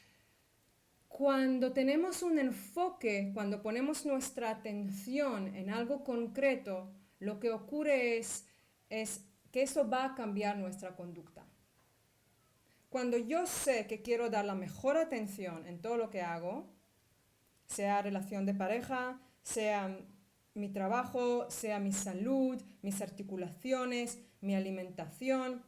cuando tenemos un enfoque, cuando ponemos nuestra atención en algo concreto, lo que ocurre es que eso va a cambiar nuestra conducta. Cuando yo sé que quiero dar la mejor atención en todo lo que hago, sea relación de pareja, sea mi trabajo, sea mi salud, mis articulaciones, mi alimentación,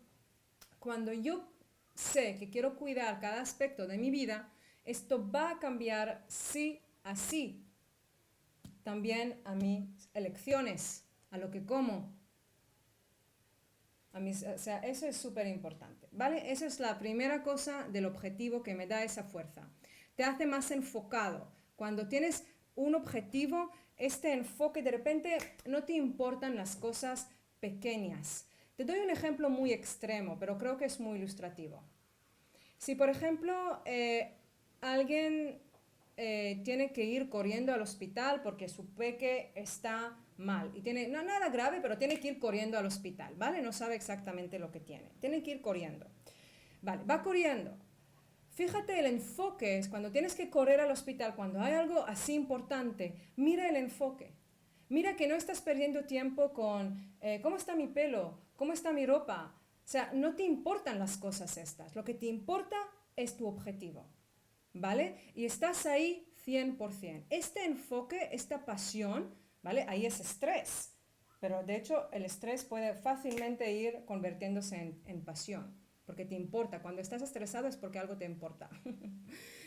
cuando yo sé que quiero cuidar cada aspecto de mi vida, esto va a cambiar sí a sí. También a mis elecciones, a lo que como. O sea, eso es súper importante, ¿vale? Esa es la primera cosa del objetivo que me da esa fuerza. Te hace más enfocado. Cuando tienes un objetivo, este enfoque de repente no te importan las cosas pequeñas. Te doy un ejemplo muy extremo, pero creo que es muy ilustrativo. Si, por ejemplo, alguien tiene que ir corriendo al hospital porque su peque está mal y tiene, no nada grave, pero tiene que ir corriendo al hospital, ¿vale? No sabe exactamente lo que tiene. Tiene que ir corriendo. Vale, va corriendo. Fíjate, el enfoque es cuando tienes que correr al hospital, cuando hay algo así importante, mira el enfoque. Mira que no estás perdiendo tiempo con cómo está mi pelo, cómo está mi ropa. O sea, no te importan las cosas estas. Lo que te importa es tu objetivo, ¿vale? Y estás ahí 100%. Este enfoque, esta pasión, ¿vale? Ahí es estrés. Pero de hecho el estrés puede fácilmente ir convirtiéndose en pasión. Porque te importa. Cuando estás estresado es porque algo te importa.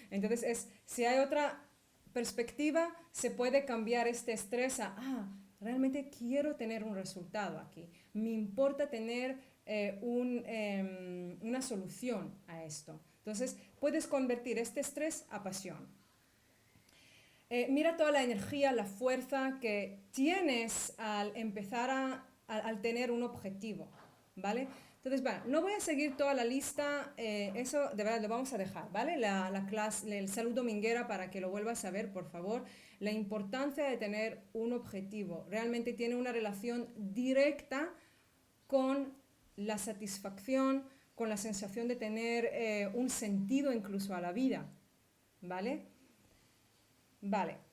Entonces, si hay otra perspectiva, se puede cambiar este estrés a, realmente quiero tener un resultado aquí. Me importa tener una solución a esto. Entonces, puedes convertir este estrés a pasión. Mira toda la energía, la fuerza que tienes al empezar al tener un objetivo, ¿vale? Entonces, bueno, no voy a seguir toda la lista, eso de verdad lo vamos a dejar, ¿vale? La clase, el salud dominguera para que lo vuelvas a ver, por favor. La importancia de tener un objetivo realmente tiene una relación directa con la satisfacción, con la sensación de tener un sentido incluso a la vida, ¿vale? Vale.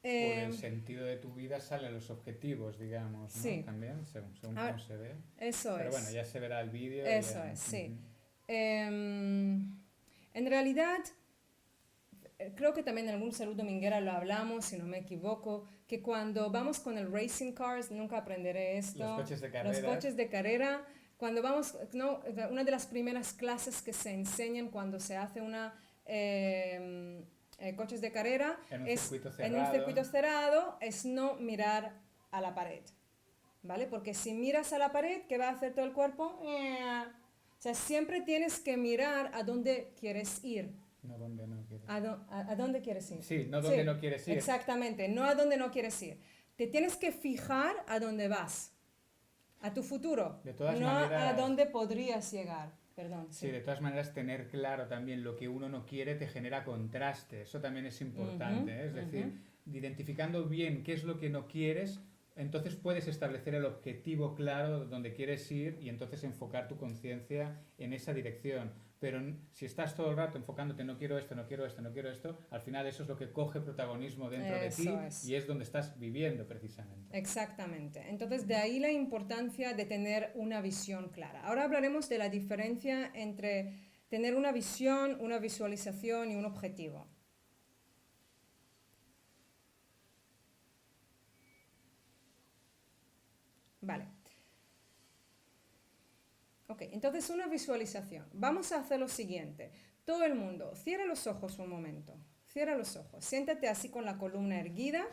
Por el sentido de tu vida salen los objetivos, digamos, ¿no? Sí. También, según cómo se ve. Eso Pero es. bueno, ya se verá el vídeo. Eso ya. es, sí. En realidad, creo que también en algún salud dominguera lo hablamos, si no me equivoco, que cuando vamos con el racing cars, nunca aprenderé esto. Los coches de carrera. Los coches de carrera, cuando vamos, ¿no? Una de las primeras clases que se enseñan cuando se hace coches de carrera En un es circuito en un cerrado. circuito cerrado, es no mirar a la pared, ¿vale? Porque si miras a la pared, ¿qué va a hacer todo el cuerpo? O sea, siempre tienes que mirar a dónde quieres ir. No donde no quieres. ¿A dónde quieres ir? Sí, no donde no quieres ir. Exactamente, no a dónde no quieres ir. Te tienes que fijar a dónde vas, a tu futuro, De todas no maneras, a dónde podrías llegar. Perdón, sí, de todas maneras, tener claro también lo que uno no quiere te genera contraste. Eso también es importante, ¿eh? Es decir, identificando bien qué es lo que no quieres, entonces puedes establecer el objetivo claro donde quieres ir y entonces enfocar tu conciencia en esa dirección. Pero si estás todo el rato enfocándote no quiero esto, no quiero esto, no quiero esto, al final eso es lo que coge protagonismo dentro de ti y es donde estás viviendo precisamente. Exactamente. Entonces de ahí la importancia de tener una visión clara. Ahora hablaremos de la diferencia entre tener una visión, una visualización y un objetivo. Vale. Ok, entonces una visualización. Vamos a hacer lo siguiente. Todo el mundo, cierra los ojos un momento. Cierra los ojos. Siéntate así con la columna erguida.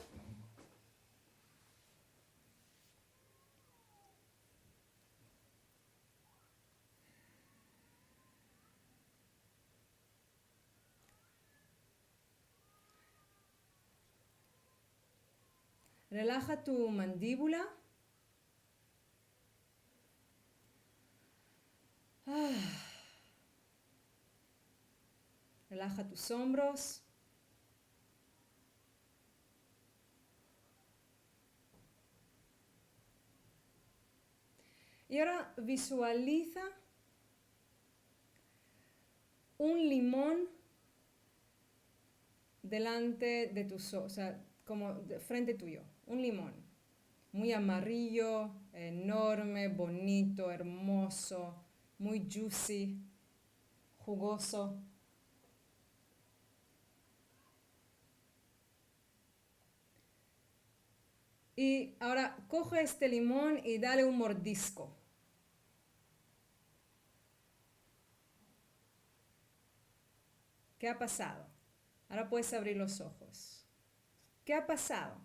Relaja tu mandíbula. Relaja tus hombros. Y ahora visualiza un limón delante de tus ojos, o sea, como frente tuyo. Un limón. Muy amarillo, enorme, bonito, hermoso, muy juicy, jugoso. Y ahora coge este limón y dale un mordisco. ¿Qué ha pasado? Ahora puedes abrir los ojos. ¿Qué ha pasado?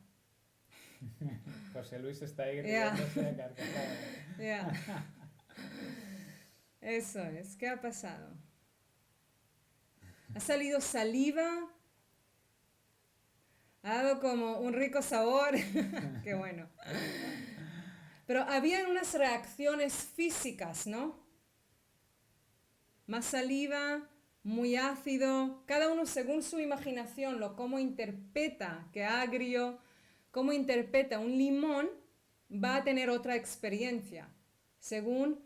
José Luis está ahí riéndose a carcajadas. Eso es. ¿Qué ha pasado? ¿Ha salido saliva? Ha dado como un rico sabor. Qué bueno. Pero había unas reacciones físicas, ¿no? Más saliva, muy ácido. Cada uno según su imaginación, cómo interpreta que agrio, cómo interpreta un limón, va a tener otra experiencia. Según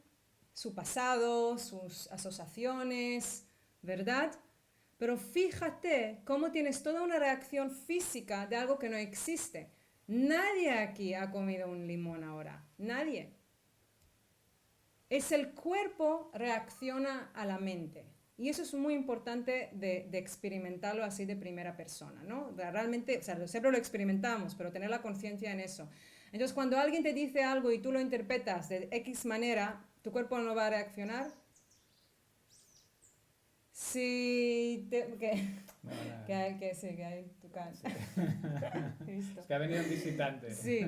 su pasado, sus asociaciones, ¿verdad? Pero fíjate cómo tienes toda una reacción física de algo que no existe. Nadie aquí ha comido un limón ahora. Nadie. Es el cuerpo reacciona a la mente. Y eso es muy importante de experimentarlo así de primera persona, ¿no? Realmente, o sea, siempre lo experimentamos, pero tener la conciencia en eso. Entonces, cuando alguien te dice algo y tú lo interpretas de X manera, ¿tu cuerpo no va a reaccionar? Sí, que hay tu casa. Es que ha venido un visitante. Sí.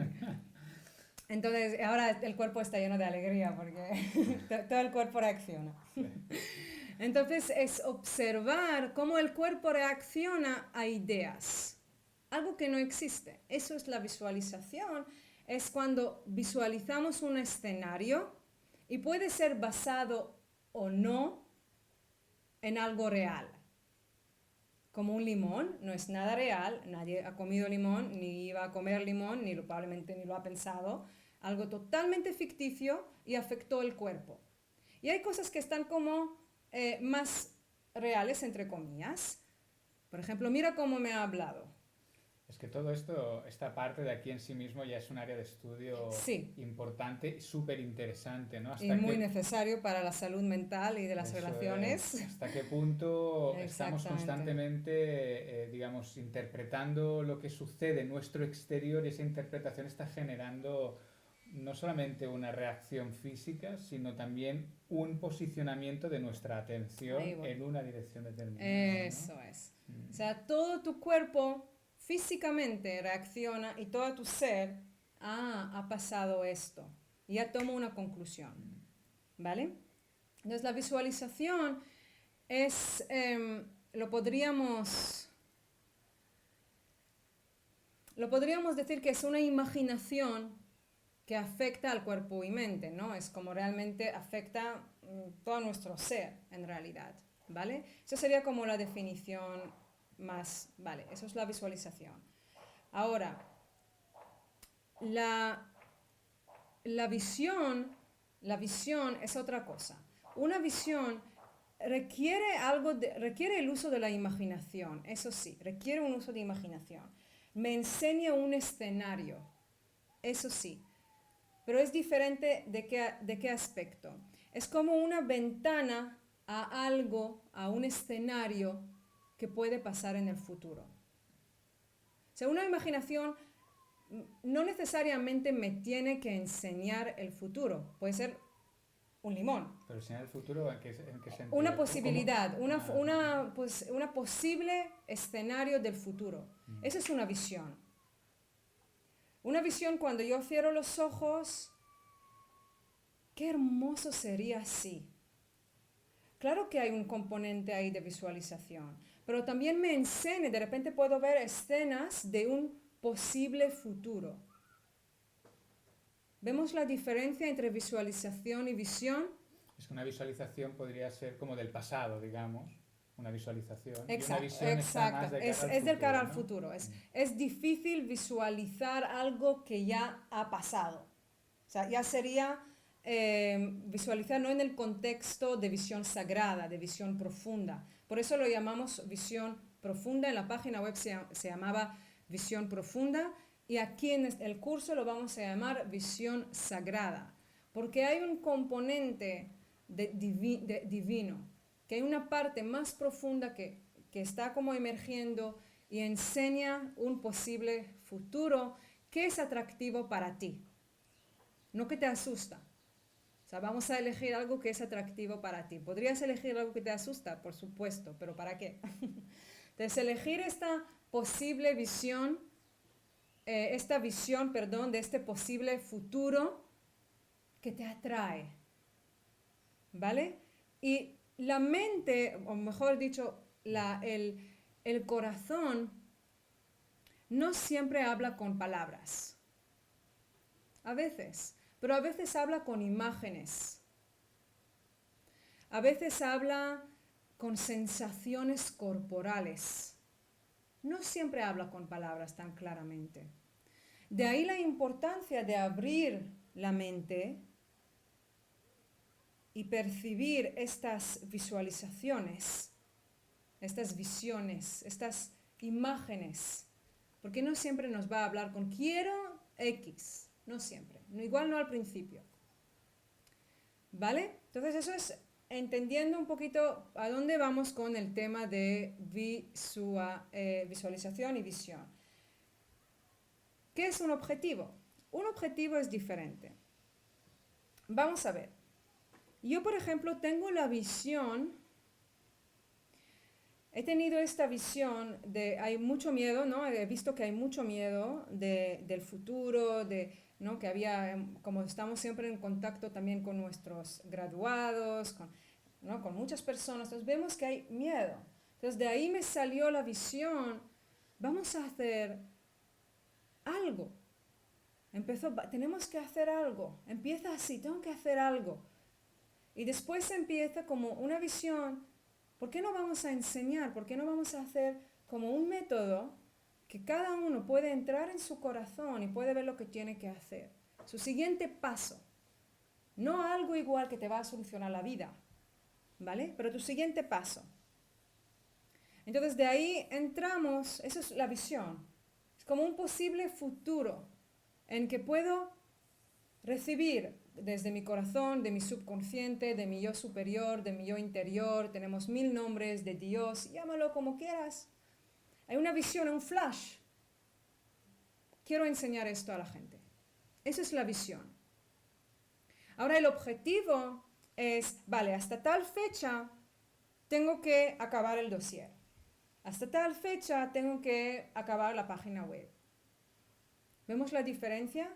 Entonces, ahora el cuerpo está lleno de alegría porque todo el cuerpo reacciona. Entonces, es observar cómo el cuerpo reacciona a ideas. Algo que no existe. Eso es la visualización. Es cuando visualizamos un escenario y puede ser basado o no en algo real. Como un limón, no es nada real, nadie ha comido limón, ni iba a comer limón, probablemente ni lo ha pensado. Algo totalmente ficticio y afectó el cuerpo. Y hay cosas que están como más reales, entre comillas. Por ejemplo, mira cómo me ha hablado. Es que todo esto, esta parte de aquí en sí mismo ya es un área de estudio importante y súper interesante, ¿no? Y muy necesario para la salud mental y de las relaciones. ¿Hasta qué punto estamos constantemente, digamos, interpretando lo que sucede en nuestro exterior y esa interpretación está generando no solamente una reacción física, sino también un posicionamiento de nuestra atención en una dirección determinada, Eso ¿no? es. O sea, todo tu cuerpo físicamente reacciona y todo tu ser, ha pasado esto. Y ya tomo una conclusión. ¿Vale? Entonces la visualización es, lo podríamos decir que es una imaginación que afecta al cuerpo y mente, ¿no? Es como realmente afecta todo nuestro ser, en realidad, ¿vale? Eso sería como la definición más, ¿vale? Eso es la visualización. Ahora, la visión es otra cosa. Una visión requiere el uso de la imaginación, eso sí, requiere un uso de imaginación. Me enseña un escenario, eso sí, pero es diferente de qué aspecto. Es como una ventana a algo, a un escenario que puede pasar en el futuro. O sea, una imaginación no necesariamente me tiene que enseñar el futuro, puede ser un limón. Pero enseñar el futuro, ¿en qué sentido? Una posibilidad, una posible escenario del futuro. Esa es una visión. Una visión cuando yo cierro los ojos, qué hermoso sería así. Claro que hay un componente ahí de visualización, pero también me enseña, de repente puedo ver escenas de un posible futuro. ¿Vemos la diferencia entre visualización y visión? Es que una visualización podría ser como del pasado, digamos, una visualización. Exacto, y una visión está más de cara al es futuro, del cara al ¿no? futuro. Es difícil visualizar algo que ya ha pasado. O sea, ya sería visualizar no en el contexto de visión sagrada, de visión profunda. Por eso lo llamamos visión profunda. En la página web se llamaba visión profunda. Y aquí en el curso lo vamos a llamar visión sagrada. Porque hay un componente divino, que hay una parte más profunda que está como emergiendo y enseña un posible futuro que es atractivo para ti, no que te asusta. O sea, vamos a elegir algo que es atractivo para ti. ¿Podrías elegir algo que te asusta? Por supuesto, pero ¿para qué? Entonces, elegir esta posible visión, de este posible futuro que te atrae, ¿vale? Y la mente, o mejor dicho, el corazón no siempre habla con palabras. A veces, pero a veces habla con imágenes. A veces habla con sensaciones corporales. No siempre habla con palabras tan claramente. De ahí la importancia de abrir la mente y percibir estas visualizaciones, estas visiones, estas imágenes, porque no siempre nos va a hablar con quiero X, no siempre, igual no al principio, ¿vale? Entonces eso es entendiendo un poquito a dónde vamos con el tema de visualización y visión. ¿Qué es un objetivo? Un objetivo es diferente. Vamos a ver. Yo, por ejemplo, tengo la visión, he tenido esta visión hay mucho miedo, ¿no? He visto que hay mucho miedo del futuro, ¿no? Que había, como estamos siempre en contacto también con nuestros graduados, ¿no? Con muchas personas, entonces vemos que hay miedo. Entonces de ahí me salió la visión, vamos a hacer algo. Tenemos que hacer algo, empieza así, tengo que hacer algo. Y después empieza como una visión, ¿por qué no vamos a enseñar? ¿Por qué no vamos a hacer como un método que cada uno puede entrar en su corazón y puede ver lo que tiene que hacer? Su siguiente paso. No algo igual que te va a solucionar la vida, ¿vale? Pero tu siguiente paso. Entonces de ahí entramos, eso es la visión. Es como un posible futuro en que puedo recibir desde mi corazón, de mi subconsciente, de mi yo superior, de mi yo interior. Tenemos 1000 nombres de Dios, llámalo como quieras. Hay una visión, un flash. Quiero enseñar esto a la gente. Esa es la visión. Ahora el objetivo es, vale, hasta tal fecha tengo que acabar el dossier. Hasta tal fecha tengo que acabar la página web. ¿Vemos la diferencia?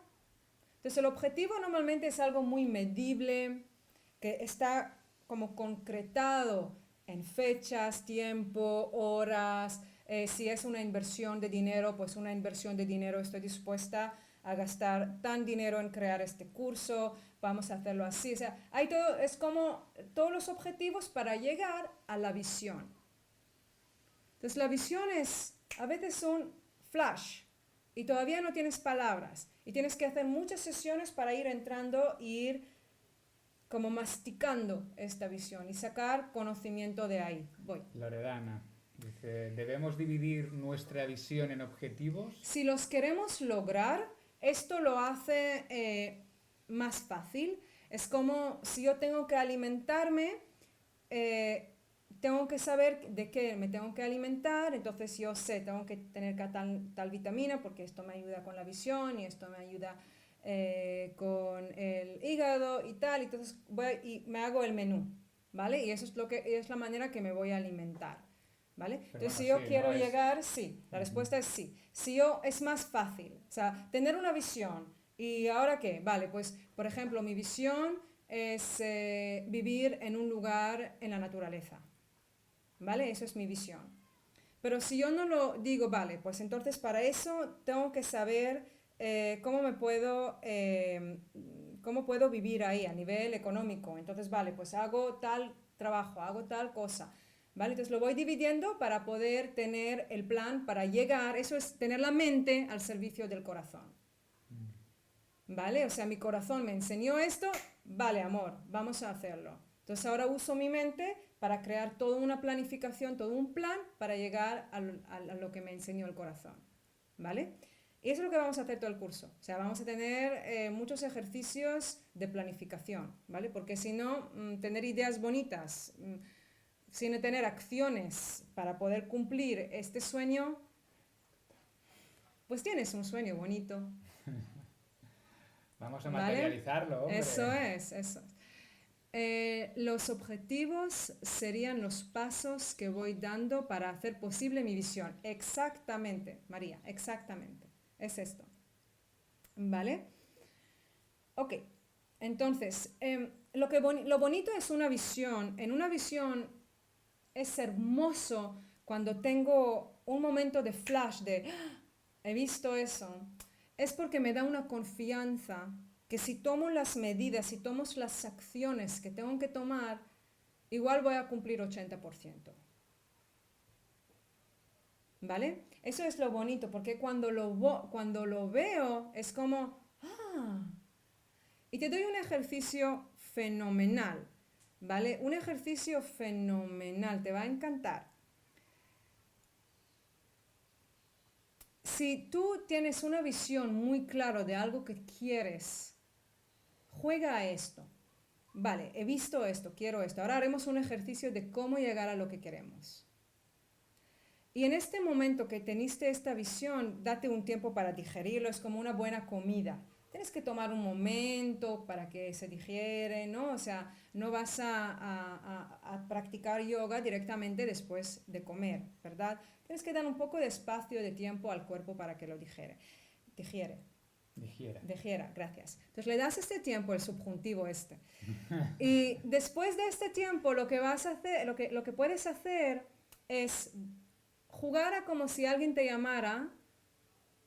Entonces el objetivo normalmente es algo muy medible, que está como concretado en fechas, tiempo, horas. Si es una inversión de dinero, pues una inversión de dinero, estoy dispuesta a gastar tan dinero en crear este curso, vamos a hacerlo así. O sea, hay todo, es como todos los objetivos para llegar a la visión. Entonces la visión es a veces un flash y todavía no tienes palabras y tienes que hacer muchas sesiones para ir entrando e ir como masticando esta visión y sacar conocimiento de ahí. Voy. Loredana dice, ¿debemos dividir nuestra visión en objetivos? Si los queremos lograr, esto lo hace más fácil. Es como si yo tengo que alimentarme, tengo que saber de qué me tengo que alimentar, entonces yo sé, tengo que tener tal vitamina porque esto me ayuda con la visión y esto me ayuda con el hígado y tal, entonces voy y me hago el menú, ¿vale? Y eso es la manera que me voy a alimentar, ¿vale? Entonces si yo quiero llegar, sí, la respuesta es sí. Si yo, es más fácil, o sea, tener una visión y ahora qué, vale, pues por ejemplo mi visión es vivir en un lugar en la naturaleza, ¿vale? Eso es mi visión. Pero si yo no lo digo, vale, pues entonces para eso tengo que saber cómo puedo vivir ahí a nivel económico. Entonces, vale, pues hago tal trabajo, hago tal cosa. ¿Vale? Entonces lo voy dividiendo para poder tener el plan para llegar, eso es tener la mente al servicio del corazón. ¿Vale? O sea, mi corazón me enseñó esto, vale, amor, vamos a hacerlo. Entonces ahora uso mi mente para crear toda una planificación, todo un plan para llegar a lo que me enseñó el corazón. ¿Vale? Y eso es lo que vamos a hacer todo el curso. O sea, vamos a tener muchos ejercicios de planificación, ¿vale? Porque si no, tener ideas bonitas, sin tener acciones para poder cumplir este sueño, pues tienes un sueño bonito. Vamos a materializarlo, hombre. Eso es, eso es. Los objetivos serían los pasos que voy dando para hacer posible mi visión. Exactamente, María, exactamente. Es esto. ¿Vale? Ok, entonces, lo bonito es una visión. En una visión es hermoso cuando tengo un momento de flash de ¡ah! He visto eso. Es porque me da una confianza que si tomo las medidas, si tomo las acciones que tengo que tomar, igual voy a cumplir 80%. ¿Vale? Eso es lo bonito, porque cuando lo veo es como, ¡ah! Y te doy un ejercicio fenomenal, ¿vale? Un ejercicio fenomenal, te va a encantar. Si tú tienes una visión muy clara de algo que quieres, juega a esto. Vale, he visto esto, quiero esto. Ahora haremos un ejercicio de cómo llegar a lo que queremos. Y en este momento que teniste esta visión, date un tiempo para digerirlo, es como una buena comida. Tienes que tomar un momento para que se digiere, ¿no? O sea, no vas a practicar yoga directamente después de comer, ¿verdad? Tienes que dar un poco de espacio, de tiempo al cuerpo para que lo digiera, gracias. Entonces le das este tiempo, el subjuntivo este. Y después de este tiempo lo que vas a hacer, lo que puedes hacer es jugar a como si alguien te llamara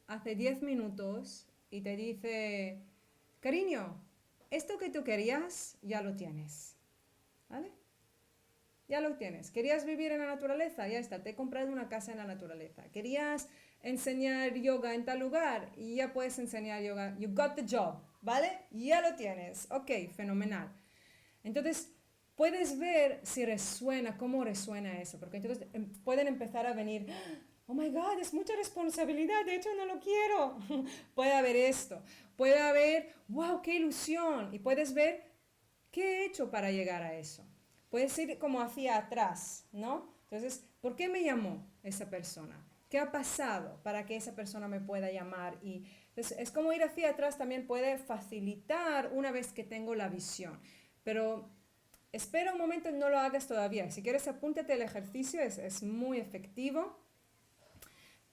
hace 10 minutos y te dice, cariño, esto que tú querías ya lo tienes, ¿vale? Ya lo tienes. ¿Querías vivir en la naturaleza? Ya está, te he comprado una casa en la naturaleza. ¿Querías enseñar yoga en tal lugar? Y ya puedes enseñar yoga. You got the job, ¿vale? Ya lo tienes. Ok, fenomenal. Entonces, puedes ver si resuena, cómo resuena eso, porque entonces pueden empezar a venir, oh my God, es mucha responsabilidad, de hecho no lo quiero. Puede haber esto, puede haber, wow, qué ilusión, y puedes ver qué he hecho para llegar a eso. Puedes ir como hacia atrás, ¿no? Entonces, ¿por qué me llamó esa persona? ¿Qué ha pasado para que esa persona me pueda llamar y Entonces, es como ir hacia atrás también puede facilitar una vez que tengo la visión. Pero espera un momento y no lo hagas todavía. Si quieres, apúntate el ejercicio, es muy efectivo,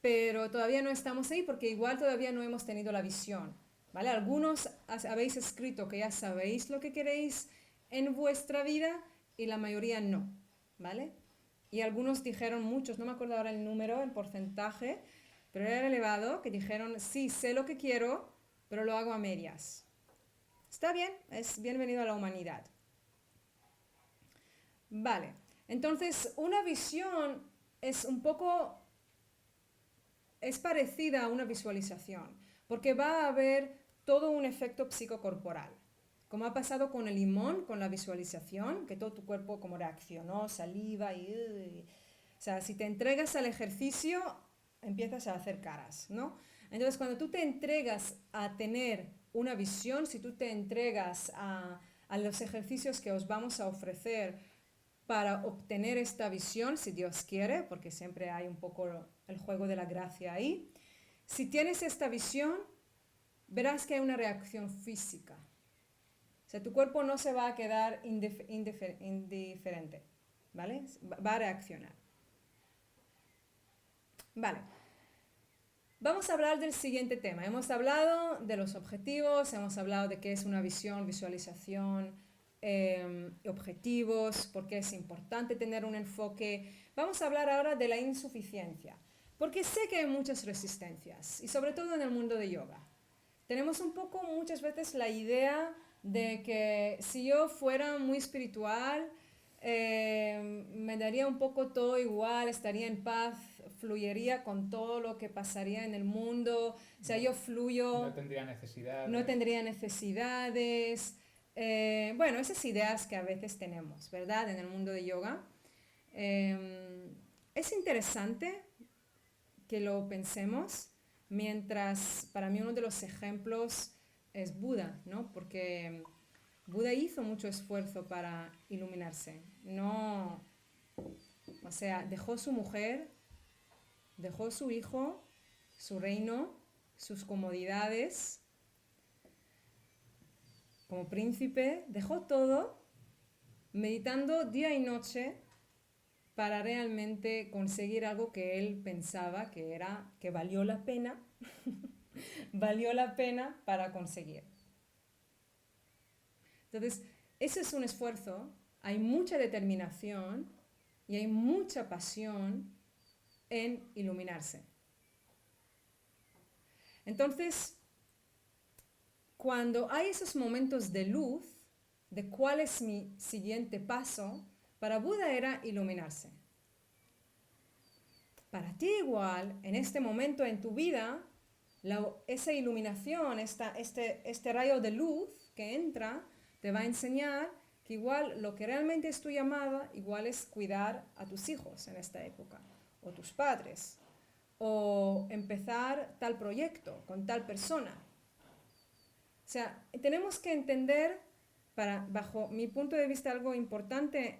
pero todavía no estamos ahí porque igual todavía no hemos tenido la visión, ¿vale? Algunos habéis escrito que ya sabéis lo que queréis en vuestra vida y la mayoría no, ¿vale? Y algunos dijeron, muchos, no me acuerdo ahora el número, el porcentaje, pero era elevado, que dijeron, sí, sé lo que quiero, pero lo hago a medias. Está bien, es bienvenido a la humanidad. Vale, entonces una visión es un poco, es parecida a una visualización, porque va a haber todo un efecto psicocorporal. Como ha pasado con el limón, con la visualización, que todo tu cuerpo como reaccionó, saliva y... O sea, si te entregas al ejercicio, empiezas a hacer caras, ¿no? Entonces, cuando tú te entregas a tener una visión, si tú te entregas a los ejercicios que os vamos a ofrecer para obtener esta visión, si Dios quiere, porque siempre hay un poco el juego de la gracia ahí, si tienes esta visión, verás que hay una reacción física. O sea, tu cuerpo no se va a quedar indiferente, ¿vale? Va a reaccionar. Vale. Vamos a hablar del siguiente tema. Hemos hablado de los objetivos, hemos hablado de qué es una visión, visualización, objetivos, por qué es importante tener un enfoque. Vamos a hablar ahora de la insuficiencia, porque sé que hay muchas resistencias, y sobre todo en el mundo de yoga. Tenemos un poco muchas veces la idea de que si yo fuera muy espiritual, me daría un poco todo igual, estaría en paz, fluiría con todo lo que pasaría en el mundo, o sea, yo fluyo, no tendría necesidades. No tendría necesidades. Bueno, esas ideas que a veces tenemos, ¿verdad? En el mundo de yoga. Es interesante que lo pensemos, mientras para mí uno de los ejemplos es Buda, ¿no? Porque Buda hizo mucho esfuerzo para iluminarse. No, o sea, dejó su mujer, dejó su hijo, su reino, sus comodidades, como príncipe, dejó todo, meditando día y noche para realmente conseguir algo que él pensaba que valió la pena, valió la pena para conseguir. Entonces, eso es un esfuerzo, hay mucha determinación y hay mucha pasión en iluminarse. Entonces, cuando hay esos momentos de luz, de cuál es mi siguiente paso, para Buda era iluminarse. Para ti igual, en este momento en tu vida, esa iluminación, este rayo de luz que entra, te va a enseñar que igual lo que realmente es tu llamada, igual es cuidar a tus hijos en esta época, o tus padres, o empezar tal proyecto con tal persona. O sea, tenemos que entender, bajo mi punto de vista, algo importante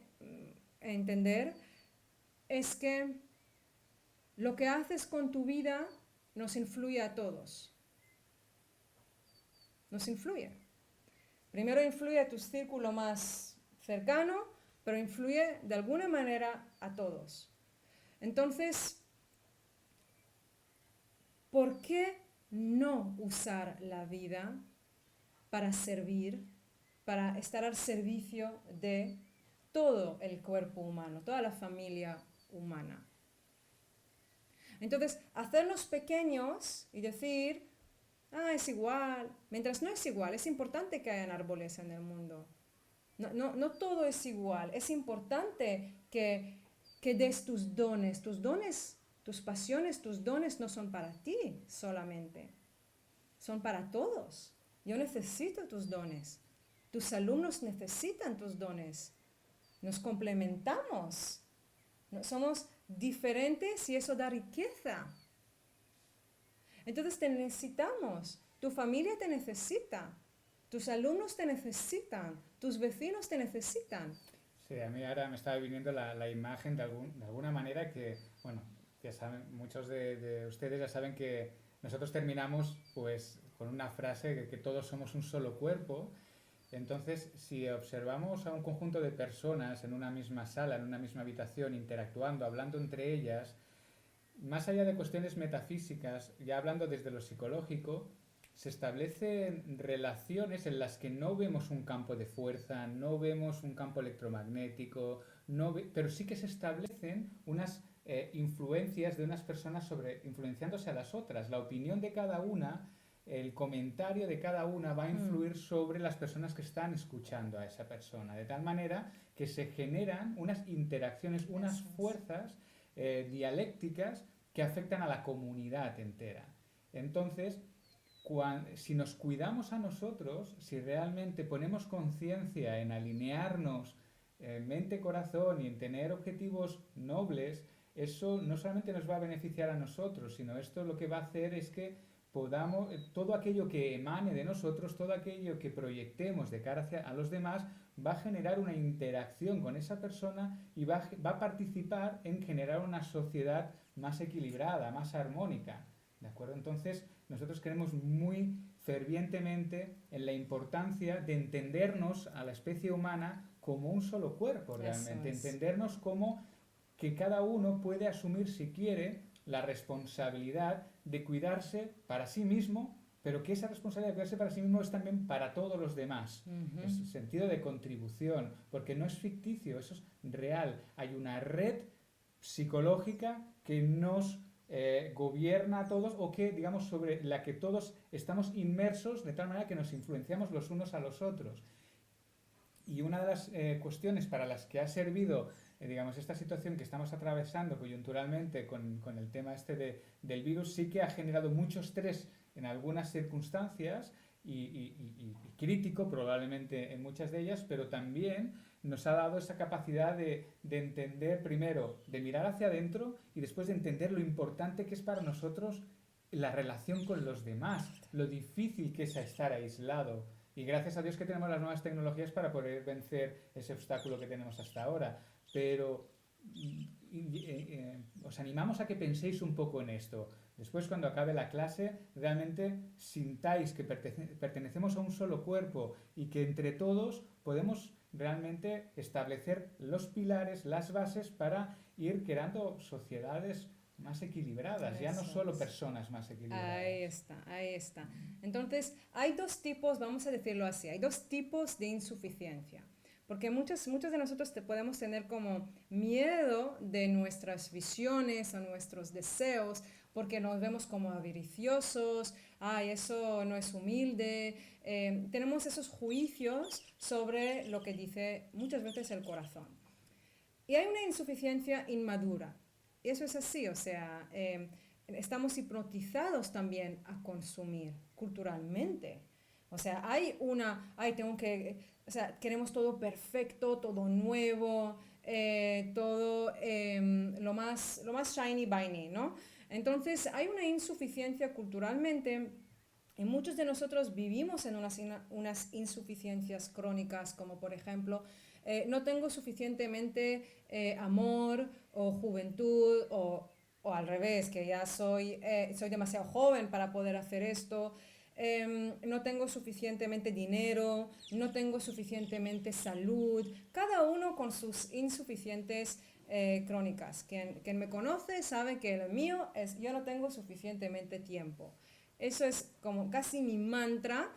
entender, es que lo que haces con tu vida nos influye a todos. Nos influye. Primero influye a tu círculo más cercano, pero influye de alguna manera a todos. Entonces, ¿por qué no usar la vida para servir, para estar al servicio de todo el cuerpo humano, toda la familia humana? Entonces, hacernos pequeños y decir, es igual, mientras no es igual, es importante que hayan árboles en el mundo. No todo es igual, es importante que des tus dones, tus pasiones, tus dones no son para ti solamente, son para todos. Yo necesito tus dones, tus alumnos necesitan tus dones, nos complementamos, somos diferentes y eso da riqueza. Entonces te necesitamos, tu familia te necesita, tus alumnos te necesitan, tus vecinos te necesitan. Sí, a mí ahora me estaba viniendo la imagen de alguna manera que, bueno, ya saben, muchos de ustedes ya saben que nosotros terminamos pues con una frase que todos somos un solo cuerpo. Entonces, si observamos a un conjunto de personas en una misma sala, en una misma habitación, interactuando, hablando entre ellas, más allá de cuestiones metafísicas, ya hablando desde lo psicológico, se establecen relaciones en las que no vemos un campo de fuerza, no vemos un campo electromagnético, pero sí que se establecen unas influencias de unas personas influenciándose a las otras. La opinión de cada una, el comentario de cada una va a influir sobre las personas que están escuchando a esa persona, de tal manera que se generan unas interacciones, unas fuerzas dialécticas que afectan a la comunidad entera. Entonces, si nos cuidamos a nosotros, si realmente ponemos conciencia en alinearnos mente-corazón y en tener objetivos nobles, eso no solamente nos va a beneficiar a nosotros, sino esto lo que va a hacer es que podamos, todo aquello que emane de nosotros, todo aquello que proyectemos de cara a los demás, va a generar una interacción con esa persona y va a participar en generar una sociedad más equilibrada, más armónica. ¿De acuerdo? Entonces, nosotros creemos muy fervientemente en la importancia de entendernos a la especie humana como un solo cuerpo, realmente. Entendernos como que cada uno puede asumir, si quiere, la responsabilidad de cuidarse para sí mismo, pero que esa responsabilidad de cuidarse para sí mismo es también para todos los demás. Es un sentido de contribución, porque no es ficticio, eso es real. Hay una red psicológica que nos gobierna a todos, o que, digamos, sobre la que todos estamos inmersos, de tal manera que nos influenciamos los unos a los otros. Y una de las cuestiones para las que ha servido, digamos, esta situación que estamos atravesando coyunturalmente con el tema del virus, sí que ha generado mucho estrés en algunas circunstancias y crítico probablemente en muchas de ellas, pero también nos ha dado esa capacidad de entender, primero, de mirar hacia adentro y después de entender lo importante que es para nosotros la relación con los demás, lo difícil que es estar aislado. Y gracias a Dios que tenemos las nuevas tecnologías para poder vencer ese obstáculo que tenemos hasta ahora. Pero os animamos a que penséis un poco en esto. Después, cuando acabe la clase, realmente sintáis que pertenecemos a un solo cuerpo y que entre todos podemos realmente establecer los pilares, las bases para ir creando sociedades más equilibradas, ya no solo personas más equilibradas. Ahí está, ahí está. Entonces, hay dos tipos, vamos a decirlo así, hay dos tipos de insuficiencia. Porque muchos de nosotros podemos tener como miedo de nuestras visiones o nuestros deseos, porque nos vemos como avariciosos, ay, eso no es humilde. Tenemos esos juicios sobre lo que dice muchas veces el corazón. Y hay una insuficiencia inmadura. Y eso es así, o sea, estamos hipnotizados también a consumir culturalmente. O sea, o sea, queremos todo perfecto, todo nuevo, todo lo más shiny viney, ¿no? Entonces, hay una insuficiencia culturalmente y muchos de nosotros vivimos en unas insuficiencias crónicas, como por ejemplo, no tengo suficientemente amor o juventud, o al revés, que ya soy demasiado joven para poder hacer esto. No tengo suficientemente dinero, no tengo suficientemente salud, cada uno con sus insuficientes crónicas. Quien me conoce sabe que lo mío es yo no tengo suficientemente tiempo. Eso es como casi mi mantra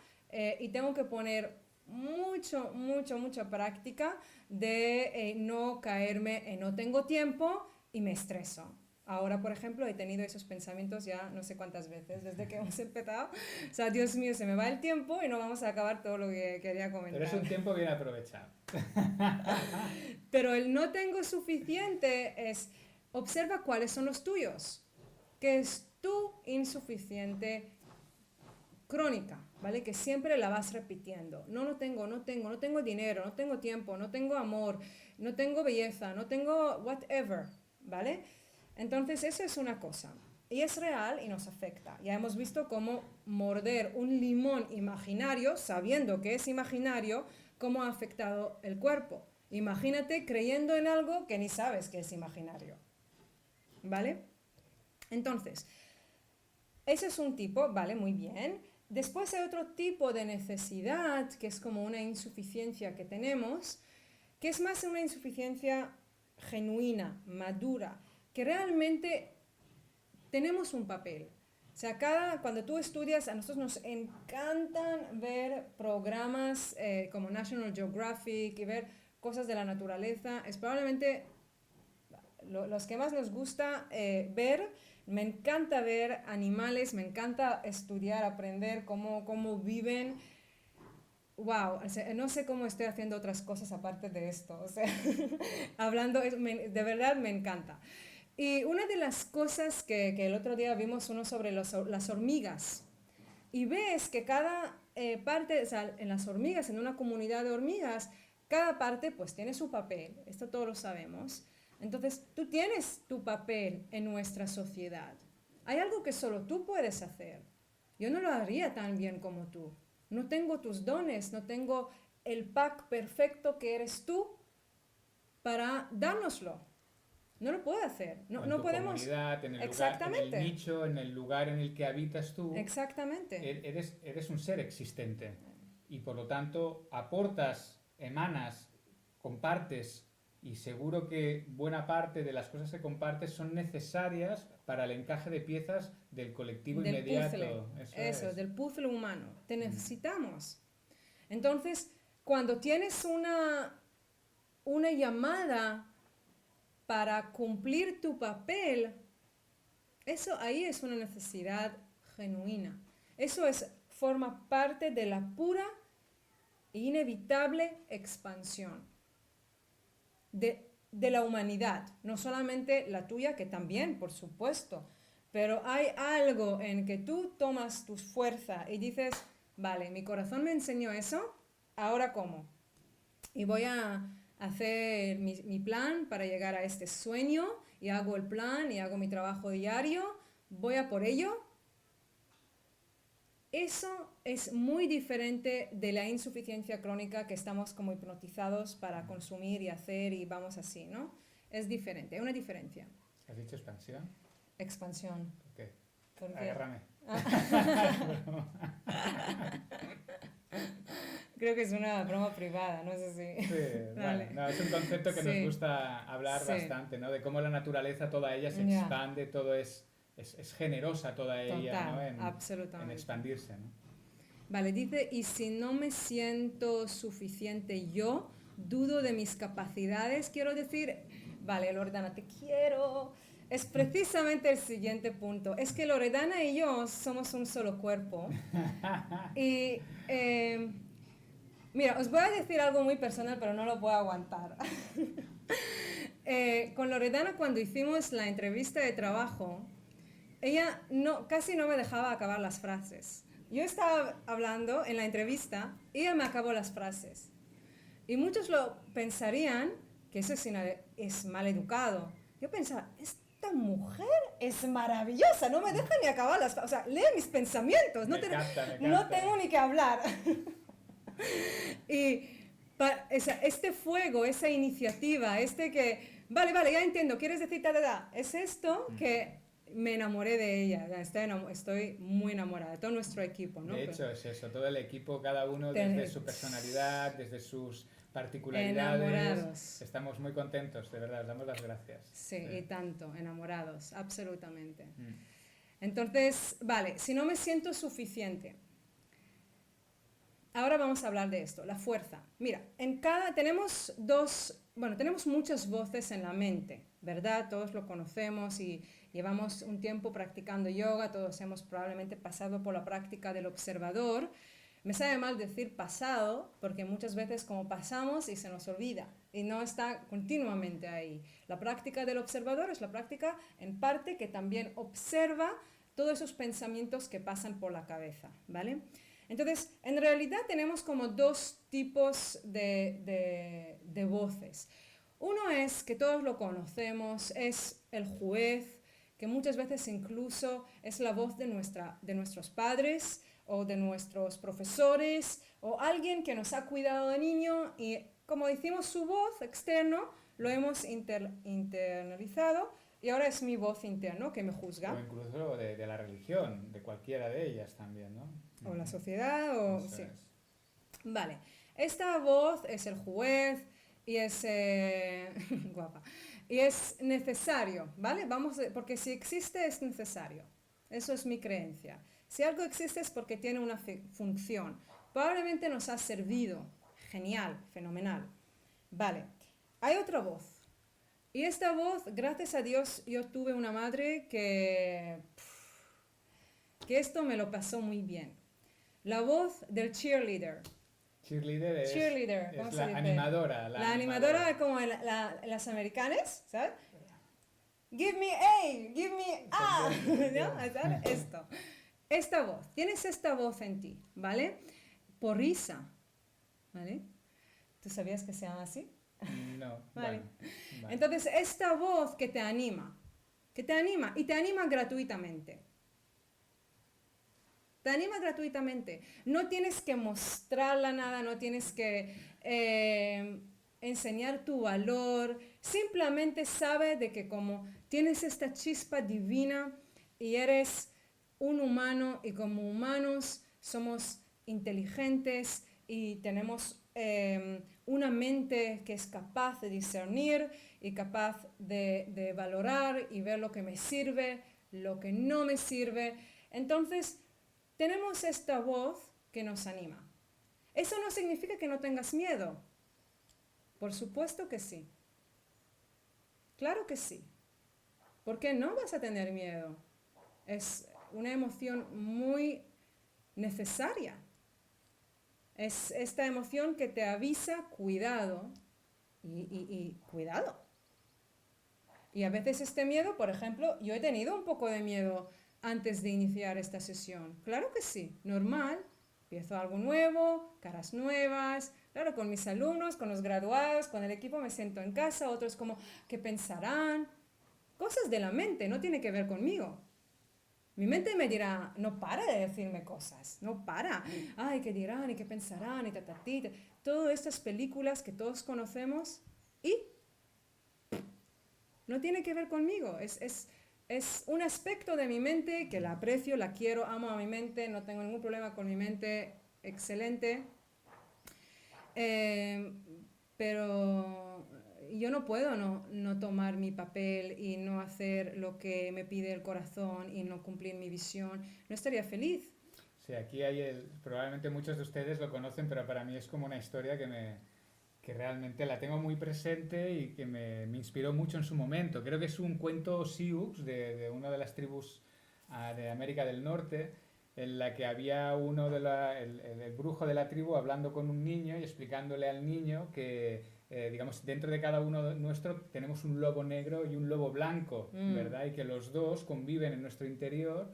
y tengo que poner mucha práctica de no caerme en no tengo tiempo y me estreso. Ahora, por ejemplo, he tenido esos pensamientos ya no sé cuántas veces desde que hemos empezado. O sea, Dios mío, se me va el tiempo y no vamos a acabar todo lo que quería comentar. Pero es un tiempo bien aprovechado. Pero el no tengo suficiente es, observa cuáles son los tuyos, que es tu insuficiente crónica, ¿vale? Que siempre la vas repitiendo. No tengo dinero, no tengo tiempo, no tengo amor, no tengo belleza, no tengo whatever, ¿vale? Entonces, eso es una cosa. Y es real y nos afecta. Ya hemos visto cómo morder un limón imaginario, sabiendo que es imaginario, cómo ha afectado el cuerpo. Imagínate creyendo en algo que ni sabes que es imaginario. ¿Vale? Entonces, ese es un tipo, vale, muy bien. Después hay otro tipo de necesidad, que es como una insuficiencia que tenemos, que es más una insuficiencia genuina, madura, que realmente tenemos un papel. O sea, cuando tú estudias, a nosotros nos encantan ver programas como National Geographic y ver cosas de la naturaleza. Es probablemente los que más nos gusta ver. Me encanta ver animales, me encanta estudiar, aprender cómo viven. Wow, o sea, no sé cómo estoy haciendo otras cosas aparte de esto. O sea, hablando, de verdad me encanta. Y una de las cosas que el otro día vimos uno sobre las hormigas. Y ves que cada parte, o sea, en las hormigas, en una comunidad de hormigas, cada parte pues tiene su papel. Esto todos lo sabemos. Entonces, tú tienes tu papel en nuestra sociedad. Hay algo que solo tú puedes hacer. Yo no lo haría tan bien como tú. No tengo tus dones, no tengo el pack perfecto que eres tú para dárnoslo. No lo puedo hacer. No, en no tu podemos. comunidad, en el Exactamente. lugar, en el nicho, en el lugar en el que habitas tú. Exactamente. Eres un ser existente. Y por lo tanto, aportas, emanas, compartes. Y seguro que buena parte de las cosas que compartes son necesarias para el encaje de piezas del colectivo Del inmediato. puzzle. Eso es. Del puzzle humano. Te necesitamos. Entonces, cuando tienes una llamada para cumplir tu papel, eso ahí es una necesidad genuina. Eso forma parte de la pura e inevitable expansión de la humanidad, no solamente la tuya, que también, por supuesto, pero hay algo en que tú tomas tu fuerza y dices, vale, mi corazón me enseñó eso, ¿ahora cómo? Y voy a hacer mi plan para llegar a este sueño y hago el plan y hago mi trabajo diario, voy a por ello. Eso es muy diferente de la insuficiencia crónica que estamos como hipnotizados para consumir y hacer y vamos así, ¿no? Es diferente, hay una diferencia. ¿Has dicho expansión? Expansión. ¿Por qué? ¿Por qué? Agárrame. Creo que es una broma privada, no sé si... Sí, Vale. bueno, no, es un concepto que Sí. nos gusta hablar Sí. bastante, ¿no? De cómo la naturaleza, toda ella se Ya. expande, todo es generosa toda ella, Total, ¿no? En absolutamente. expandirse, ¿no? Vale, dice, y si no me siento suficiente yo, dudo de mis capacidades, quiero decir, vale, Loredana, te quiero. Es precisamente el siguiente punto. Es que Loredana y yo somos un solo cuerpo. Y mira, os voy a decir algo muy personal, pero no lo puedo aguantar. Con Loredana, cuando hicimos la entrevista de trabajo, ella casi no me dejaba acabar las frases. Yo estaba hablando en la entrevista y ella me acabó las frases. Y muchos lo pensarían que eso es mal educado. Yo pensaba, esta mujer es maravillosa, no me deja ni acabar las frases. O sea, lee mis pensamientos, no tengo ni que hablar. Y este fuego, esa iniciativa, vale, ya entiendo, quieres decir es esto que me enamoré de ella, estoy muy enamorada de todo nuestro equipo, ¿no? De hecho, es eso, todo el equipo, cada uno desde su personalidad, desde sus particularidades. Enamorados. Estamos muy contentos, de verdad, os damos las gracias. Sí, y tanto, enamorados, absolutamente. Entonces, vale, si no me siento suficiente. Ahora vamos a hablar de esto, la fuerza. Mira, tenemos muchas voces en la mente, ¿verdad? Todos lo conocemos y llevamos un tiempo practicando yoga, todos hemos probablemente pasado por la práctica del observador. Me sabe mal decir pasado, porque muchas veces como pasamos y se nos olvida y no está continuamente ahí. La práctica del observador es la práctica en parte que también observa todos esos pensamientos que pasan por la cabeza, ¿vale? Entonces, en realidad tenemos como dos tipos de voces. Uno es, que todos lo conocemos, es el juez, que muchas veces incluso es la voz de nuestros padres o de nuestros profesores o alguien que nos ha cuidado de niño y como decimos su voz externo, lo hemos internalizado, y ahora es mi voz interna que me juzga. O incluso de la religión, de cualquiera de ellas también, ¿no? O la sociedad, o... Eso sí. es. Vale, esta voz es el juez y es... guapa. Y es necesario, ¿vale? Porque si existe es necesario. Eso es mi creencia. Si algo existe es porque tiene una función. Probablemente nos ha servido. Genial, fenomenal. Vale, hay otra voz. Y esta voz, gracias a Dios, yo tuve una madre que esto me lo pasó muy bien. La voz del cheerleader. Cheerleader es ¿cómo la se dice? animadora. La animadora como las americanas, ¿sabes? Give me A, give me A. ¿No? ¿Sabes? Esto. Esta voz. Tienes esta voz en ti, ¿vale? Por risa, ¿vale? ¿Tú sabías que se llama así? No. Vale. Vale. Entonces, esta voz que te anima y te anima gratuitamente. Te anima gratuitamente. No tienes que mostrarla nada, no tienes que enseñar tu valor. Simplemente sabe de que como tienes esta chispa divina y eres un humano y como humanos somos inteligentes y tenemos una mente que es capaz de discernir y capaz de valorar y ver lo que me sirve, lo que no me sirve. Entonces, tenemos esta voz que nos anima. Eso no significa que no tengas miedo. Por supuesto que sí. Claro que sí. ¿Por qué no vas a tener miedo? Es una emoción muy necesaria. Es esta emoción que te avisa cuidado y cuidado. Y a veces este miedo, por ejemplo, yo he tenido un poco de miedo antes de iniciar esta sesión. Claro que sí, normal. Empiezo algo nuevo, caras nuevas, claro, con mis alumnos, con los graduados, con el equipo me siento en casa, otros como, ¿qué pensarán? Cosas de la mente, no tiene que ver conmigo. Mi mente me dirá, no para de decirme cosas, no para. Ay, ¿qué dirán? ¿Y qué pensarán? Y tatatita. Todas estas películas que todos conocemos y no tiene que ver conmigo. Es un aspecto de mi mente que la aprecio, la quiero, amo a mi mente, no tengo ningún problema con mi mente, excelente. Pero yo no puedo no tomar mi papel y no hacer lo que me pide el corazón y no cumplir mi visión. No estaría feliz. Sí, aquí probablemente muchos de ustedes lo conocen, pero para mí es como una historia que realmente la tengo muy presente y que me inspiró mucho en su momento. Creo que es un cuento Sioux de una de las tribus de América del Norte, en la que había el brujo de la tribu hablando con un niño y explicándole al niño que, digamos, dentro de cada uno nuestro tenemos un lobo negro y un lobo blanco, ¿verdad? Y que los dos conviven en nuestro interior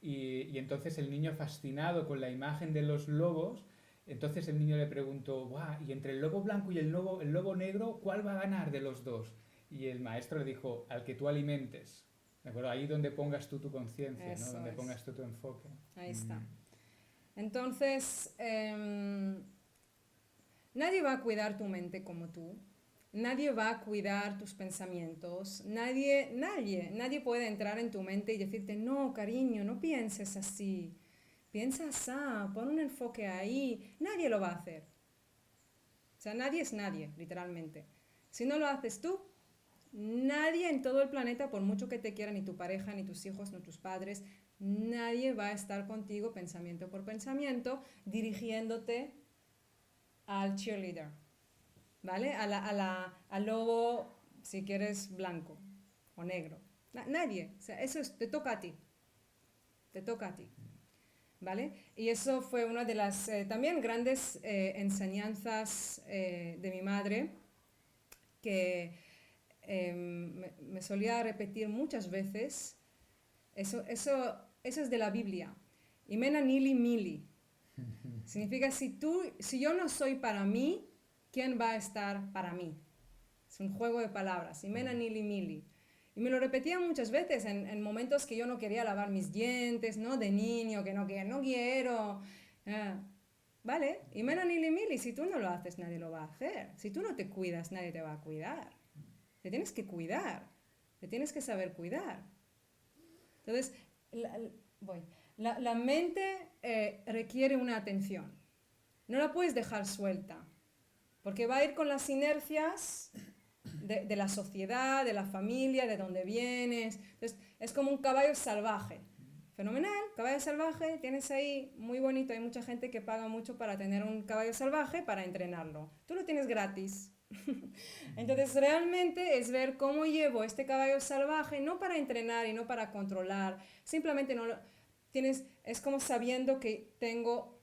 y entonces el niño fascinado con la imagen de los lobos. Entonces el niño le preguntó, "Buah, y entre el lobo blanco y el lobo negro, ¿cuál va a ganar de los dos?" Y el maestro le dijo, al que tú alimentes. ¿De acuerdo? Ahí donde pongas tú tu conciencia, ¿no? Donde pongas tú tu enfoque. Ahí está. Entonces, nadie va a cuidar tu mente como tú. Nadie va a cuidar tus pensamientos. Nadie puede entrar en tu mente y decirte, no, cariño, no pienses así. Piensa así, pon un enfoque ahí. Nadie lo va a hacer. O sea, nadie es nadie, literalmente. Si no lo haces tú, nadie en todo el planeta, por mucho que te quieran, ni tu pareja, ni tus hijos, ni tus padres, nadie va a estar contigo pensamiento por pensamiento, dirigiéndote al cheerleader, ¿vale? Al lobo, si quieres, blanco o negro. Nadie. O sea, te toca a ti. Te toca a ti. ¿Vale? Y eso fue una de las también grandes enseñanzas de mi madre, que me solía repetir muchas veces. Eso es de la Biblia. Imena nili mili. Significa, si yo no soy para mí, ¿quién va a estar para mí? Es un juego de palabras. Imena nili mili. Y me lo repetía muchas veces en momentos que yo no quería lavar mis dientes, ¿no? De niño, que no quiero. ¿Vale? Y menos ni mili, si tú no lo haces, nadie lo va a hacer. Si tú no te cuidas, nadie te va a cuidar. Te tienes que cuidar. le tienes que saber cuidar. Entonces, la mente requiere una atención. No la puedes dejar suelta, porque va a ir con las inercias de la sociedad, de la familia, de donde vienes. Entonces, es como un caballo salvaje. Fenomenal, caballo salvaje, tienes ahí, muy bonito, hay mucha gente que paga mucho para tener un caballo salvaje para entrenarlo. Tú lo tienes gratis. Entonces realmente es ver cómo llevo este caballo salvaje, no para entrenar y no para controlar, simplemente no lo, tienes, es como sabiendo que tengo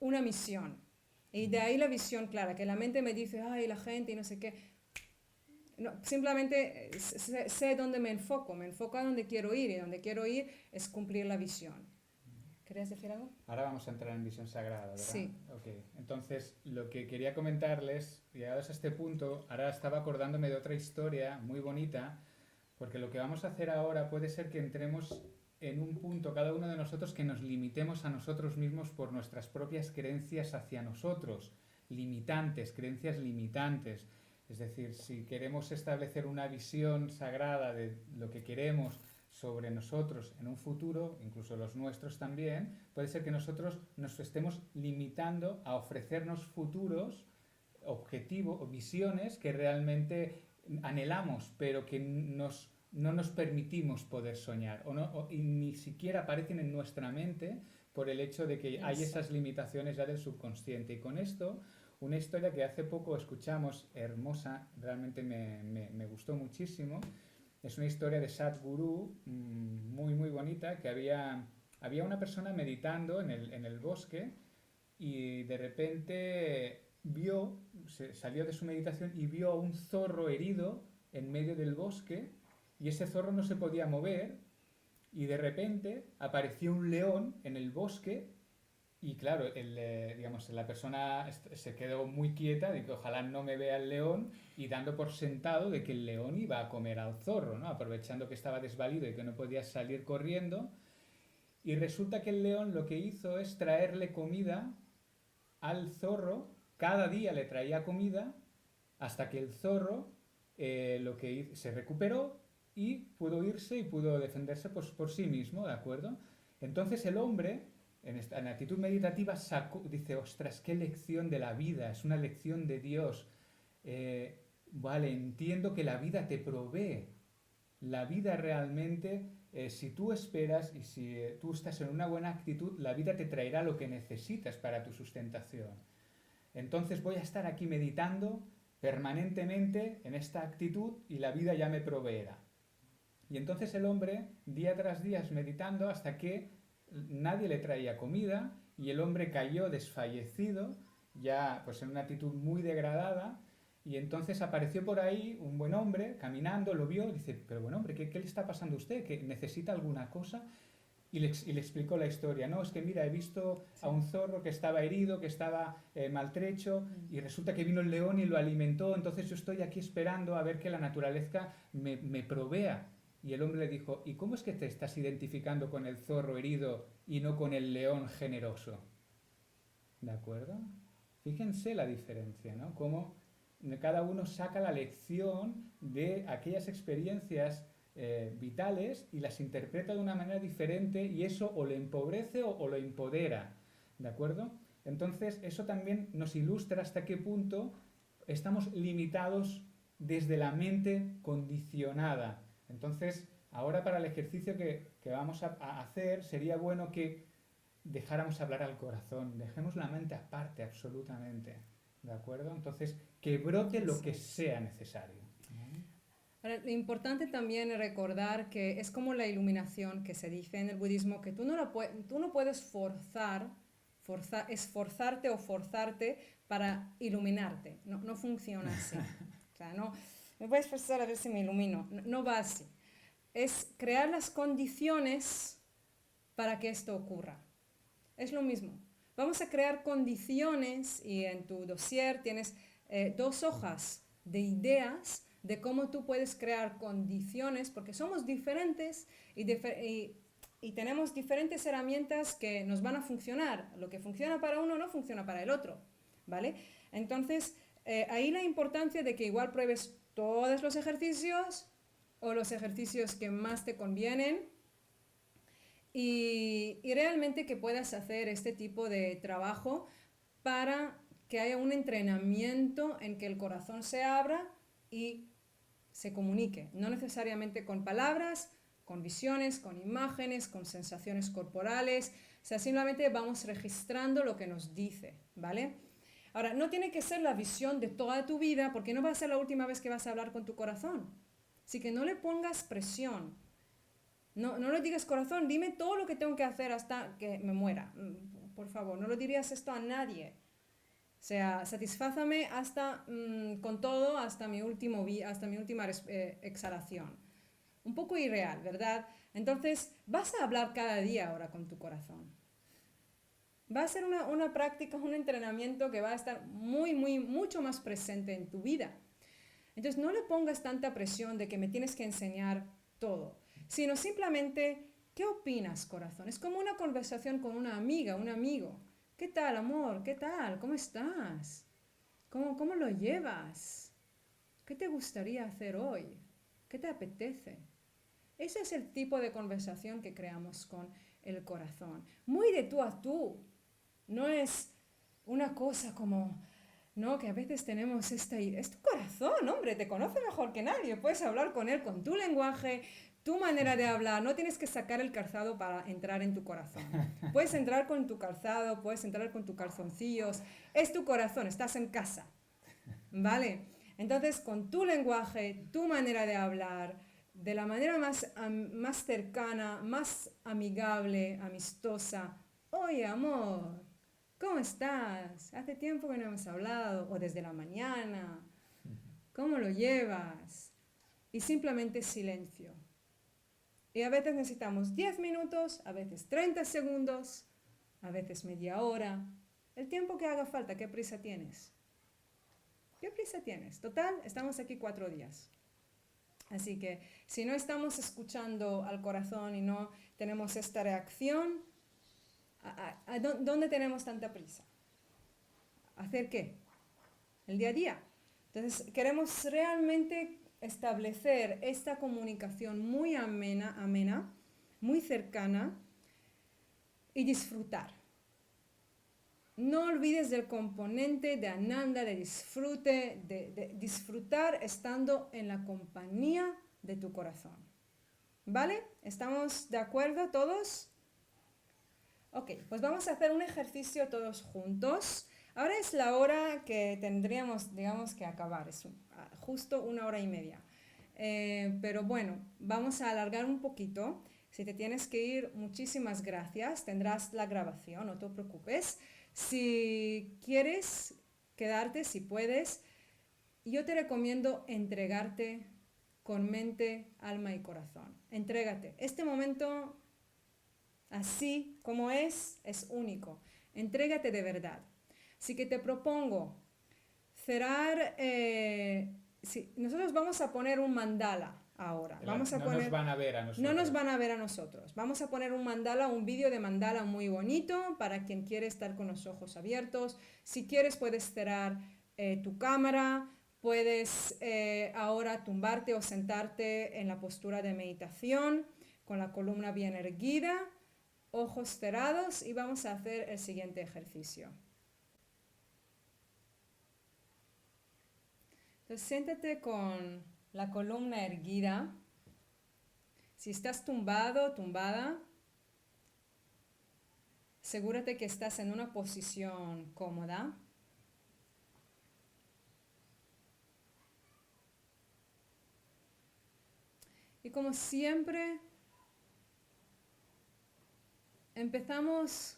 una misión. Y de ahí la visión clara, que la mente me dice, ay, la gente y no sé qué. No, simplemente sé dónde me enfoco a dónde quiero ir, y donde quiero ir es cumplir la visión. ¿Querías decir algo? Ahora vamos a entrar en visión sagrada, ¿verdad? Sí. Okay. Entonces, lo que quería comentarles, llegados a este punto, ahora estaba acordándome de otra historia muy bonita, porque lo que vamos a hacer ahora puede ser que entremos en un punto, cada uno de nosotros, que nos limitemos a nosotros mismos por nuestras propias creencias hacia nosotros, limitantes, creencias limitantes. Es decir, si queremos establecer una visión sagrada de lo que queremos sobre nosotros en un futuro, incluso los nuestros también, puede ser que nosotros nos estemos limitando a ofrecernos futuros, objetivos o visiones que realmente anhelamos, pero que no nos permitimos poder soñar, y ni siquiera aparecen en nuestra mente por el hecho de que hay esas limitaciones ya del subconsciente. Y con esto, una historia que hace poco escuchamos, hermosa, realmente me gustó muchísimo. Es una historia de Sadhguru, muy, muy bonita, que había una persona meditando en el bosque y de repente salió de su meditación y vio a un zorro herido en medio del bosque, y ese zorro no se podía mover, y de repente apareció un león en el bosque. Y claro, la persona se quedó muy quieta de que ojalá no me vea el león, y dando por sentado de que el león iba a comer al zorro, ¿no? Aprovechando que estaba desvalido y que no podía salir corriendo. Y resulta que el león lo que hizo es traerle comida al zorro, cada día le traía comida, hasta que el zorro se recuperó y pudo irse y pudo defenderse por sí mismo, ¿de acuerdo? Entonces el hombre, en actitud meditativa, dice, ostras, qué lección de la vida, es una lección de Dios. Vale, entiendo que la vida te provee. La vida realmente, si tú esperas y si tú estás en una buena actitud, la vida te traerá lo que necesitas para tu sustentación. Entonces voy a estar aquí meditando permanentemente en esta actitud y la vida ya me proveerá. Y entonces el hombre, día tras día, meditando hasta que nadie le traía comida, y el hombre cayó desfallecido, ya pues en una actitud muy degradada. Y entonces apareció por ahí un buen hombre caminando, lo vio y dice, pero buen hombre, ¿qué le está pasando a usted? ¿Que necesita alguna cosa? Y le explicó la historia. No, es que mira, he visto a un zorro que estaba herido, que estaba maltrecho, y resulta que vino el león y lo alimentó, entonces yo estoy aquí esperando a ver que la naturaleza me provea. Y el hombre le dijo, ¿y cómo es que te estás identificando con el zorro herido y no con el león generoso? ¿De acuerdo? Fíjense la diferencia, ¿no? Cómo cada uno saca la lección de aquellas experiencias vitales y las interpreta de una manera diferente, y eso o le empobrece o lo empodera, ¿de acuerdo? Entonces eso también nos ilustra hasta qué punto estamos limitados desde la mente condicionada. Entonces, ahora para el ejercicio que vamos a hacer, sería bueno que dejáramos hablar al corazón, dejemos la mente aparte absolutamente, ¿de acuerdo? Entonces, que brote lo que sea necesario. Ahora, lo importante también es recordar que es como la iluminación que se dice en el budismo, que tú no puedes esforzarte o forzarte para iluminarte. No funciona así. O sea, no me voy a esforzar a ver si me ilumino. No va así. Es crear las condiciones para que esto ocurra. Es lo mismo. Vamos a crear condiciones, y en tu dossier tienes 2 hojas de ideas de cómo tú puedes crear condiciones, porque somos diferentes y tenemos diferentes herramientas que nos van a funcionar. Lo que funciona para uno no funciona para el otro, ¿vale? Entonces, ahí la importancia de que igual pruebes todos los ejercicios o los ejercicios que más te convienen y realmente que puedas hacer este tipo de trabajo para que haya un entrenamiento en que el corazón se abra y se comunique, no necesariamente con palabras, con visiones, con imágenes, con sensaciones corporales, o sea, simplemente vamos registrando lo que nos dice, ¿vale? Ahora, no tiene que ser la visión de toda tu vida, porque no va a ser la última vez que vas a hablar con tu corazón. Así que no le pongas presión. No le digas, corazón, dime todo lo que tengo que hacer hasta que me muera. Por favor, no lo dirías esto a nadie. O sea, satisfázame hasta, con todo hasta mi última exhalación. Un poco irreal, ¿verdad? Entonces, vas a hablar cada día ahora con tu corazón. Va a ser una práctica, un entrenamiento que va a estar mucho más presente en tu vida. Entonces, no le pongas tanta presión de que me tienes que enseñar todo, sino simplemente, ¿qué opinas, corazón? Es como una conversación con una amiga, un amigo. ¿Qué tal, amor? ¿Qué tal? ¿Cómo estás? ¿Cómo lo llevas? ¿Qué te gustaría hacer hoy? ¿Qué te apetece? Ese es el tipo de conversación que creamos con el corazón. Muy de tú a tú. No es una cosa como, ¿no? Que a veces tenemos es tu corazón, hombre, te conoce mejor que nadie. Puedes hablar con él con tu lenguaje, tu manera de hablar. No tienes que sacar el calzado para entrar en tu corazón. Puedes entrar con tu calzado, puedes entrar con tus calzoncillos. Es tu corazón, estás en casa. ¿Vale? Entonces, con tu lenguaje, tu manera de hablar, de la manera más cercana, más amigable, amistosa. Oye, amor, ¿cómo estás? Hace tiempo que no hemos hablado, o desde la mañana. ¿Cómo lo llevas? Y simplemente silencio. Y a veces necesitamos 10 minutos, a veces 30 segundos, a veces media hora. El tiempo que haga falta, ¿qué prisa tienes? ¿Qué prisa tienes? Total, estamos aquí 4 días. Así que si no estamos escuchando al corazón y no tenemos esta reacción, ¿dónde tenemos tanta prisa? ¿Hacer qué? El día a día. Entonces, queremos realmente establecer esta comunicación muy amena, muy cercana y disfrutar. No olvides del componente de Ananda, de disfrute, de disfrutar estando en la compañía de tu corazón. ¿Vale? ¿Estamos de acuerdo todos? Ok, pues vamos a hacer un ejercicio todos juntos. Ahora es la hora que tendríamos, digamos, que acabar. Es justo 1 hora y media. Pero bueno, vamos a alargar un poquito. Si te tienes que ir, muchísimas gracias. Tendrás la grabación, no te preocupes. Si quieres quedarte, si puedes, yo te recomiendo entregarte con mente, alma y corazón. Entrégate. Este momento, así como es único. Entrégate de verdad. Así que te propongo cerrar. Nosotros vamos a poner un mandala ahora. Nos van a ver a nosotros. No nos van a ver a nosotros. Vamos a poner un mandala, un vídeo de mandala muy bonito para quien quiere estar con los ojos abiertos. Si quieres puedes cerrar tu cámara, puedes ahora tumbarte o sentarte en la postura de meditación con la columna bien erguida, ojos cerrados y vamos a hacer el siguiente ejercicio. Entonces siéntate con la columna erguida. Si estás tumbado, tumbada, asegúrate que estás en una posición cómoda. Y como siempre, empezamos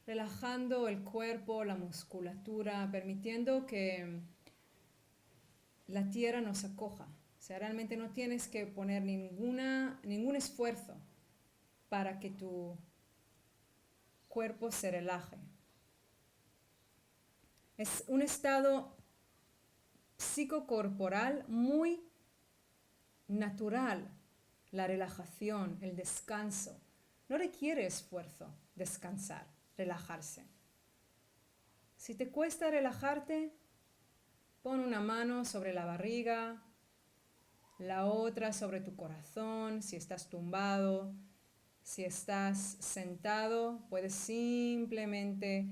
relajando el cuerpo, la musculatura, permitiendo que la tierra nos acoja. O sea, realmente no tienes que poner ningún esfuerzo para que tu cuerpo se relaje. Es un estado psicocorporal muy natural, la relajación, el descanso. No requiere esfuerzo descansar, relajarse. Si te cuesta relajarte, pon una mano sobre la barriga, la otra sobre tu corazón. Si estás tumbado, si estás sentado, puedes simplemente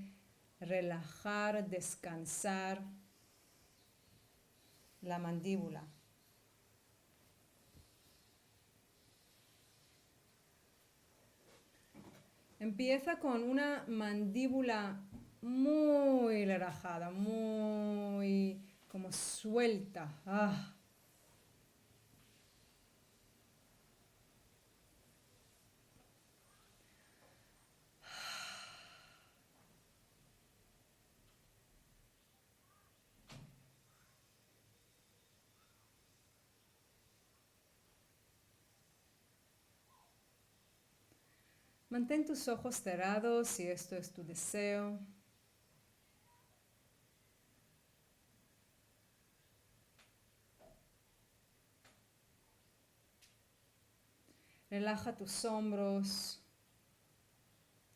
relajar, descansar la mandíbula. Empieza con una mandíbula muy relajada, muy como suelta. Mantén tus ojos cerrados si esto es tu deseo. Relaja tus hombros,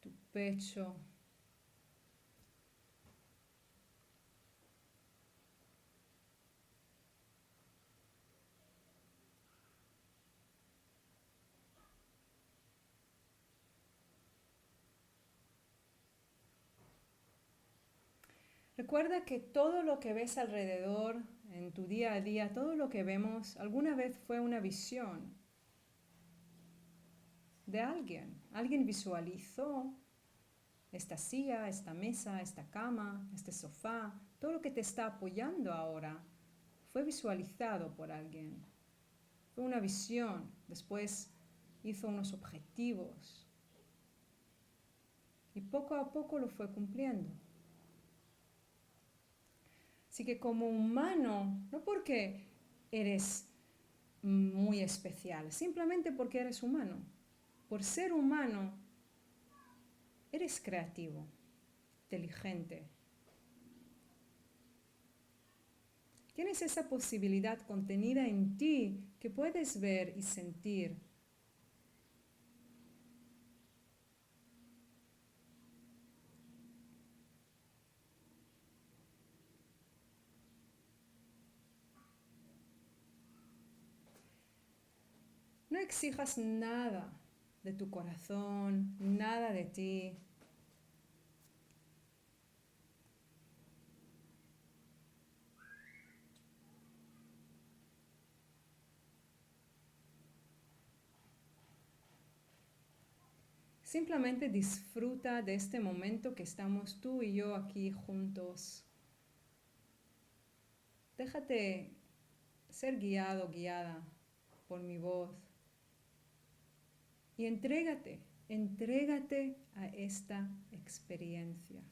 tu pecho. Recuerda que todo lo que ves alrededor, en tu día a día, todo lo que vemos, alguna vez fue una visión de alguien. Alguien visualizó esta silla, esta mesa, esta cama, este sofá. Todo lo que te está apoyando ahora fue visualizado por alguien. Fue una visión. Después hizo unos objetivos. Y poco a poco lo fue cumpliendo. Así que como humano, no porque eres muy especial, simplemente porque eres humano. Por ser humano, eres creativo, inteligente. Tienes esa posibilidad contenida en ti que puedes ver y sentir. No exijas nada de tu corazón, nada de ti. Simplemente disfruta de este momento que estamos tú y yo aquí juntos. Déjate ser guiado, guiada por mi voz. Y entrégate a esta experiencia.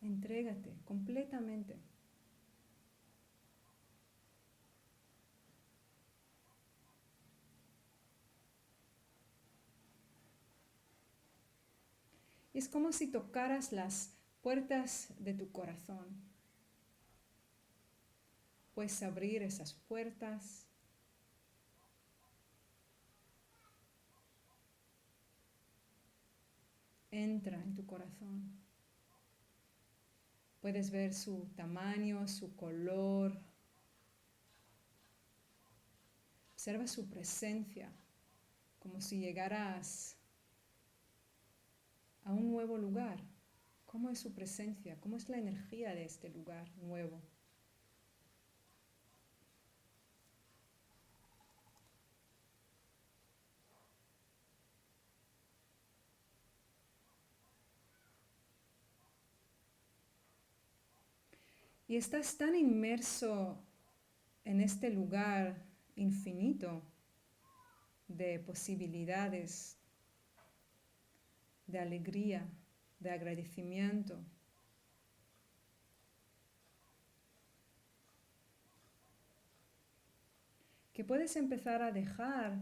Entrégate completamente. Y es como si tocaras las puertas de tu corazón. Puedes abrir esas puertas. Entra en tu corazón. Puedes ver su tamaño, su color. Observa su presencia, como si llegaras a un nuevo lugar. ¿Cómo es su presencia? ¿Cómo es la energía de este lugar nuevo? Y estás tan inmerso en este lugar infinito de posibilidades, de alegría, de agradecimiento. Que puedes empezar a dejar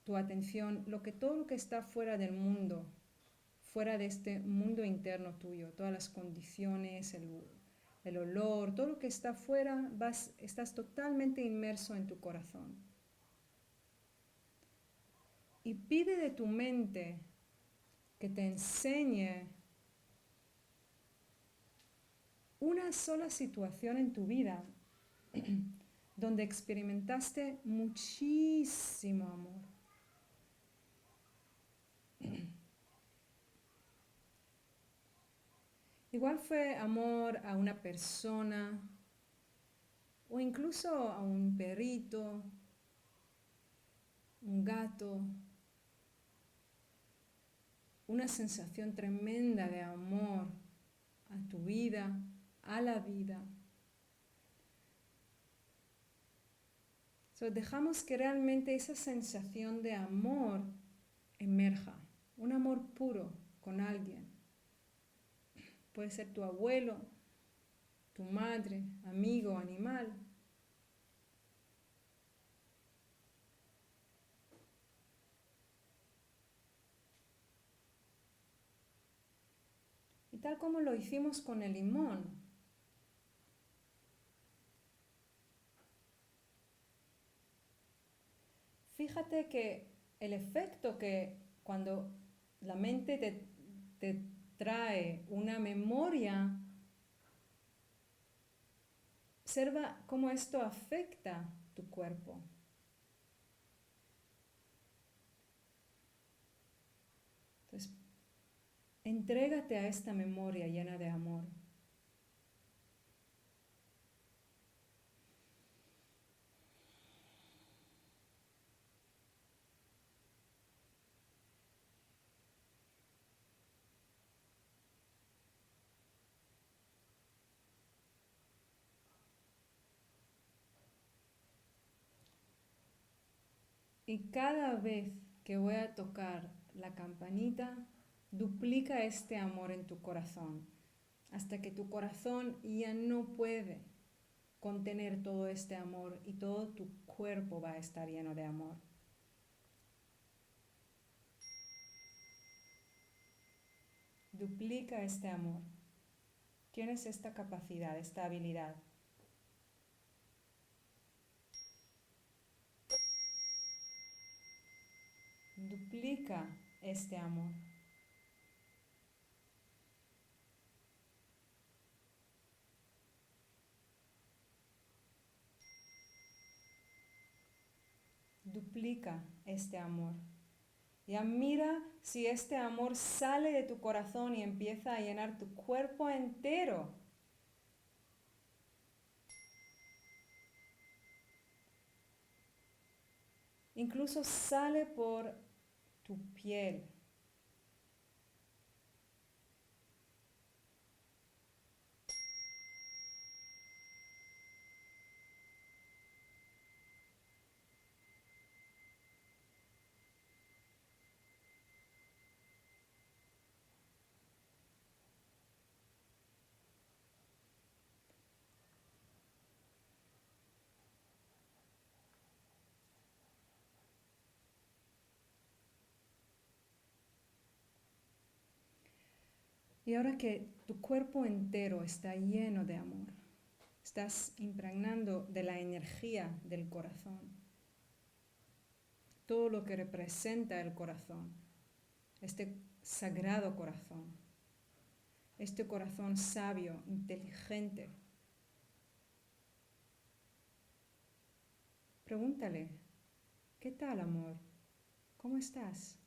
tu atención, todo lo que está fuera del mundo, fuera de este mundo interno tuyo, todas las condiciones, el olor, todo lo que está fuera, estás totalmente inmerso en tu corazón. Y pide de tu mente que te enseñe una sola situación en tu vida donde experimentaste muchísimo amor. Igual fue amor a una persona o incluso a un perrito, un gato, una sensación tremenda de amor a tu vida, a la vida. Dejamos que realmente esa sensación de amor emerja, un amor puro con alguien. Puede ser tu abuelo, tu madre, amigo, animal. Y tal como lo hicimos con el limón, fíjate que el efecto que cuando la mente te trae una memoria, observa cómo esto afecta tu cuerpo. Entonces, entrégate a esta memoria llena de amor. Y cada vez que voy a tocar la campanita, duplica este amor en tu corazón, hasta que tu corazón ya no puede contener todo este amor y todo tu cuerpo va a estar lleno de amor. Duplica este amor. Tienes esta capacidad, esta habilidad. Duplica este amor. Duplica este amor. Ya mira si este amor sale de tu corazón y empieza a llenar tu cuerpo entero. Incluso sale por tu piel. Y ahora que tu cuerpo entero está lleno de amor, estás impregnando de la energía del corazón, todo lo que representa el corazón, este sagrado corazón, este corazón sabio, inteligente. Pregúntale, ¿qué tal, amor? ¿Cómo estás?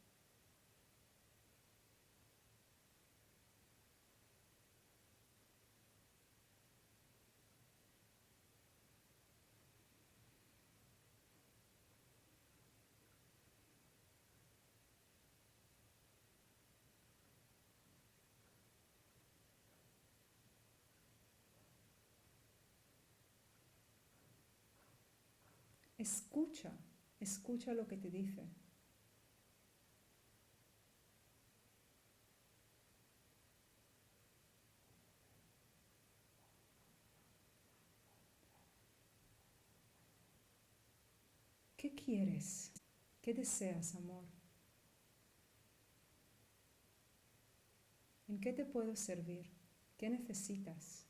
Escucha, escucha lo que te dice. ¿Qué quieres? ¿Qué deseas, amor? ¿En qué te puedo servir? ¿Qué necesitas?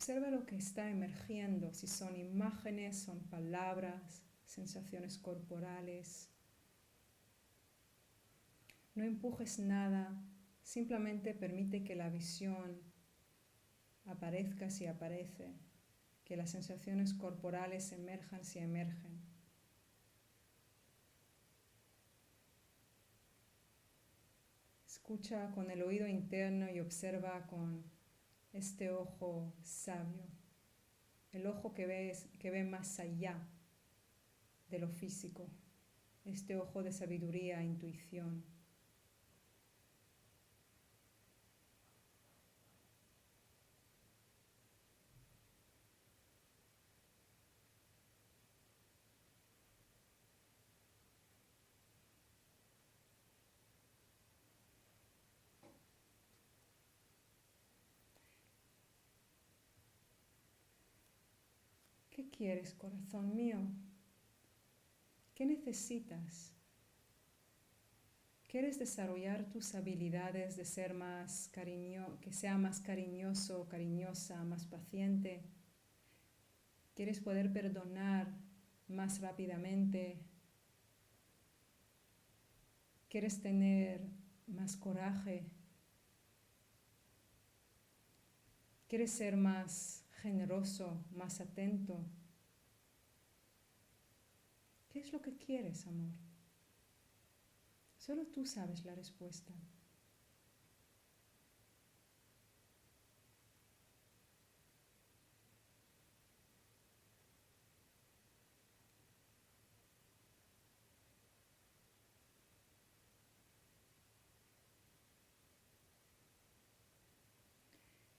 Observa lo que está emergiendo, si son imágenes, son palabras, sensaciones corporales. No empujes nada, simplemente permite que la visión aparezca si aparece, que las sensaciones corporales emerjan si emergen. Escucha con el oído interno y observa con este ojo sabio, el ojo que ve más allá de lo físico, este ojo de sabiduría e intuición. ¿Qué quieres, corazón mío? ¿Qué necesitas? ¿Quieres desarrollar tus habilidades de ser que sea más cariñoso, cariñosa, más paciente? ¿Quieres poder perdonar más rápidamente? ¿Quieres tener más coraje? ¿Quieres ser más generoso, más atento? ¿Qué es lo que quieres, amor? Solo tú sabes la respuesta.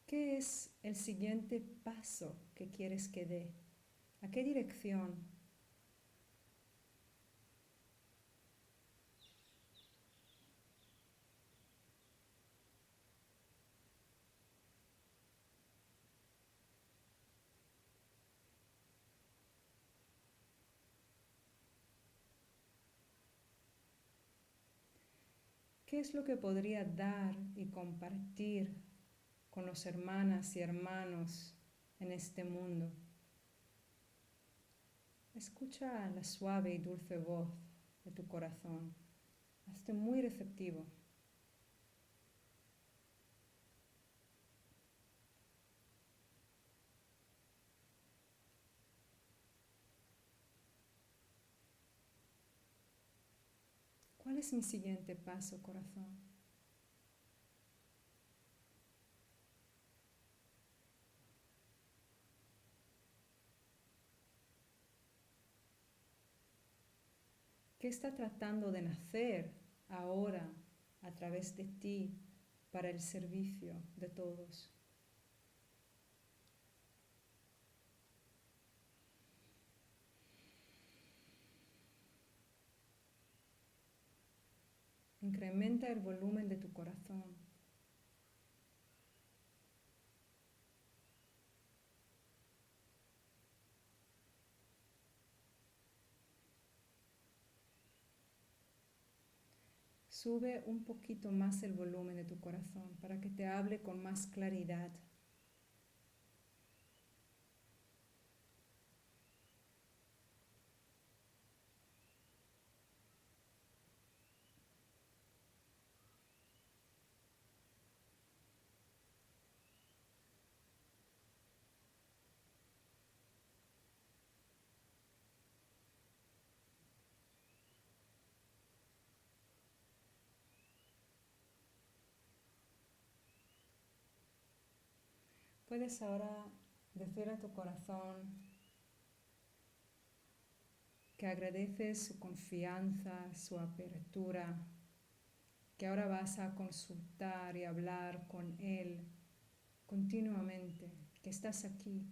¿Qué es el siguiente paso que quieres que dé? ¿A qué dirección? ¿Qué es lo que podría dar y compartir con los hermanas y hermanos en este mundo? Escucha la suave y dulce voz de tu corazón. Hazte muy receptivo. ¿Cuál es mi siguiente paso, corazón? ¿Qué está tratando de nacer ahora a través de ti para el servicio de todos? Incrementa el volumen de tu corazón. Sube un poquito más el volumen de tu corazón para que te hable con más claridad. Puedes ahora decir a tu corazón que agradeces su confianza, su apertura, que ahora vas a consultar y hablar con él continuamente, que estás aquí,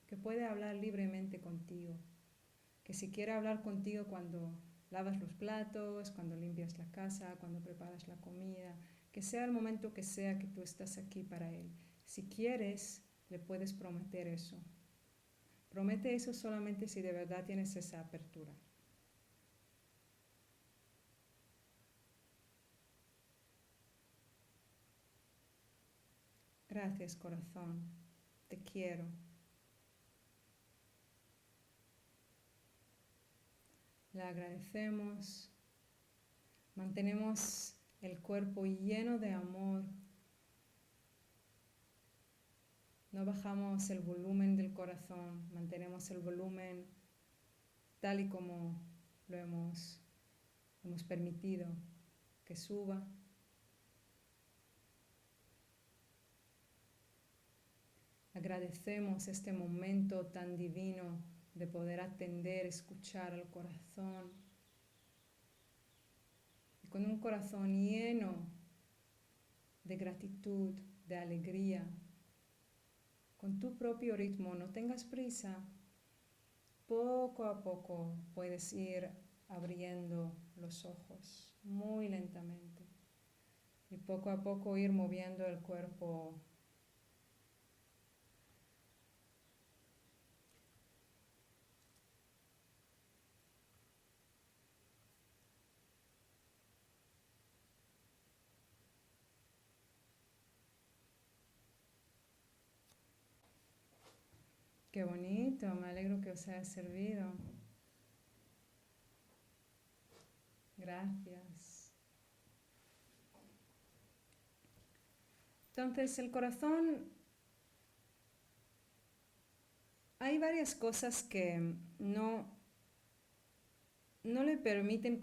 que puede hablar libremente contigo, que si quiere hablar contigo cuando lavas los platos, cuando limpias la casa, cuando preparas la comida, que sea el momento que sea que tú estás aquí para él. Si quieres, le puedes prometer eso. Promete eso solamente si de verdad tienes esa apertura. Gracias, corazón. Te te quiero. Le agradecemos. Mantenemos el cuerpo lleno de amor. No bajamos el volumen del corazón, mantenemos el volumen tal y como lo hemos permitido que suba. Agradecemos este momento tan divino de poder atender, escuchar al corazón. Y con un corazón lleno de gratitud, de alegría, con tu propio ritmo, no tengas prisa, poco a poco puedes ir abriendo los ojos muy lentamente y poco a poco ir moviendo el cuerpo. Qué bonito, me alegro que os haya servido. Gracias. Entonces, el corazón, hay varias cosas que no le permiten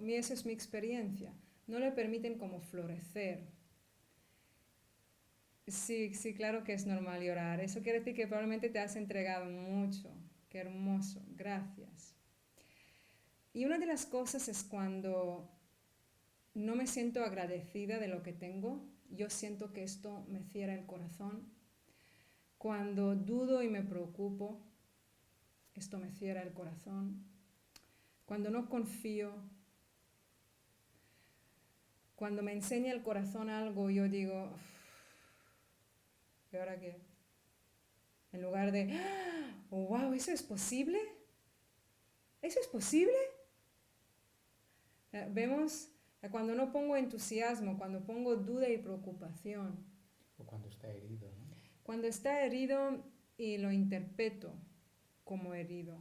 esa es mi experiencia, no le permiten como florecer. Sí, sí, claro que es normal llorar. Eso quiere decir que probablemente te has entregado mucho. Qué hermoso, gracias. Y una de las cosas es cuando no me siento agradecida de lo que tengo. Yo siento que esto me cierra el corazón. Cuando dudo y me preocupo, esto me cierra el corazón. Cuando no confío, cuando me enseña el corazón algo, yo digo, ¿y ahora qué? En lugar de, oh, wow, ¿eso es posible? ¿Eso es posible? Vemos cuando no pongo entusiasmo, cuando pongo duda y preocupación. O cuando está herido, ¿no? Cuando está herido y lo interpreto como herido.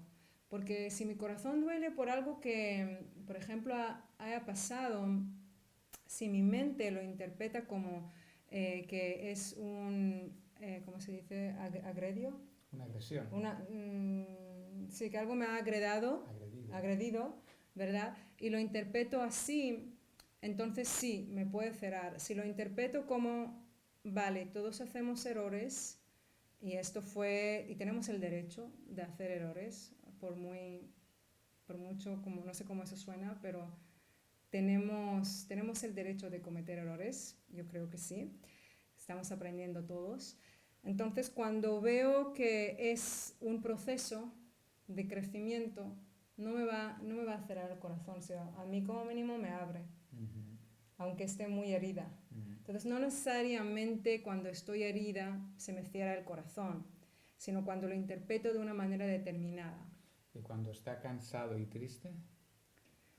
Porque si mi corazón duele por algo que, por ejemplo, haya pasado, si mi mente lo interpreta como que es ¿cómo se dice? ¿Agredio? Una agresión. Sí, que algo me ha agredido, ¿verdad? Y lo interpreto así, entonces sí, me puede cerrar. Si lo interpreto como, vale, todos hacemos errores y y tenemos el derecho de hacer errores, por mucho, como, no sé cómo eso suena, pero tenemos el derecho de cometer errores, yo creo que sí, estamos aprendiendo todos. Entonces, cuando veo que es un proceso de crecimiento, no me va a cerrar el corazón, o sea, a mí como mínimo me abre, aunque esté muy herida. Entonces, no necesariamente cuando estoy herida se me cierra el corazón, sino cuando lo interpreto de una manera determinada. ¿Y cuando está cansado y triste?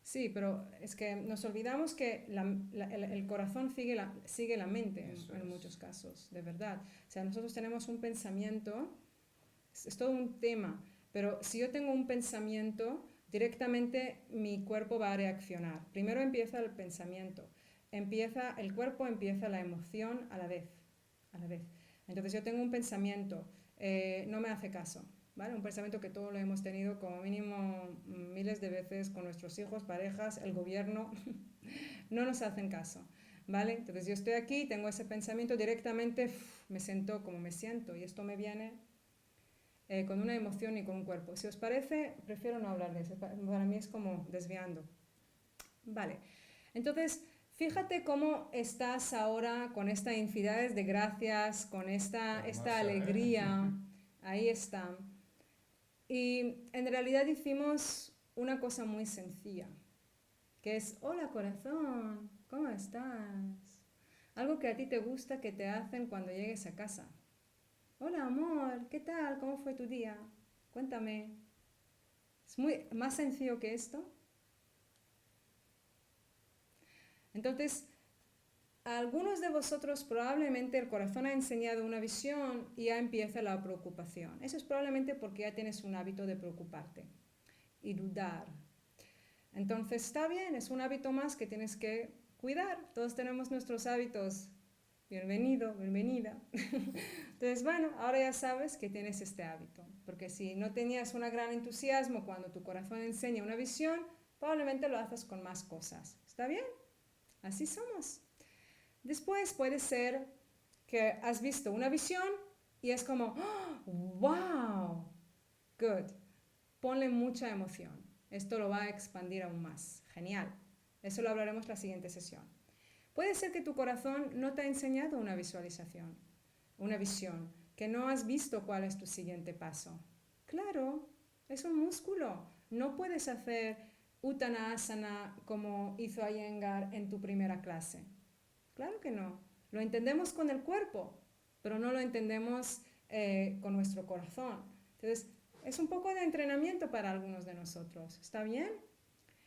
Sí, pero es que nos olvidamos que el corazón sigue la mente en muchos casos, de verdad. O sea, nosotros tenemos un pensamiento, es todo un tema, pero si yo tengo un pensamiento, directamente mi cuerpo va a reaccionar. Primero empieza el pensamiento, el cuerpo empieza la emoción a la vez. Entonces yo tengo un pensamiento, no me hace caso. ¿Vale? Un pensamiento que todos lo hemos tenido como mínimo miles de veces con nuestros hijos, parejas, el gobierno, no nos hacen caso, ¿vale? Entonces yo estoy aquí, tengo ese pensamiento, directamente me siento como me siento y esto me viene con una emoción y con un cuerpo. Si os parece, prefiero no hablar de eso, para mí es como desviando. Vale, entonces fíjate cómo estás ahora con esta infinidad de gracias, con esta alegría, ahí está. Y en realidad hicimos una cosa muy sencilla, que es, hola corazón, ¿cómo estás? Algo que a ti te gusta que te hacen cuando llegues a casa. Hola amor, ¿qué tal? ¿Cómo fue tu día? Cuéntame. Es más sencillo que esto. Entonces, a algunos de vosotros probablemente el corazón ha enseñado una visión y ya empieza la preocupación. Eso es probablemente porque ya tienes un hábito de preocuparte y dudar. Entonces está bien, es un hábito más que tienes que cuidar. Todos tenemos nuestros hábitos. Bienvenido, bienvenida. Entonces, bueno, ahora ya sabes que tienes este hábito. Porque si no tenías un gran entusiasmo cuando tu corazón enseña una visión, probablemente lo haces con más cosas. ¿Está bien? Así somos. Después puede ser que has visto una visión y es como, ¡oh, wow! Good. Ponle mucha emoción. Esto lo va a expandir aún más. Genial. Eso lo hablaremos la siguiente sesión. Puede ser que tu corazón no te ha enseñado una visualización, una visión, que no has visto cuál es tu siguiente paso. Claro, es un músculo. No puedes hacer Uttanasana como hizo Iyengar en tu primera clase. Claro que no. Lo entendemos con el cuerpo, pero no lo entendemos con nuestro corazón. Entonces, es un poco de entrenamiento para algunos de nosotros. ¿Está bien?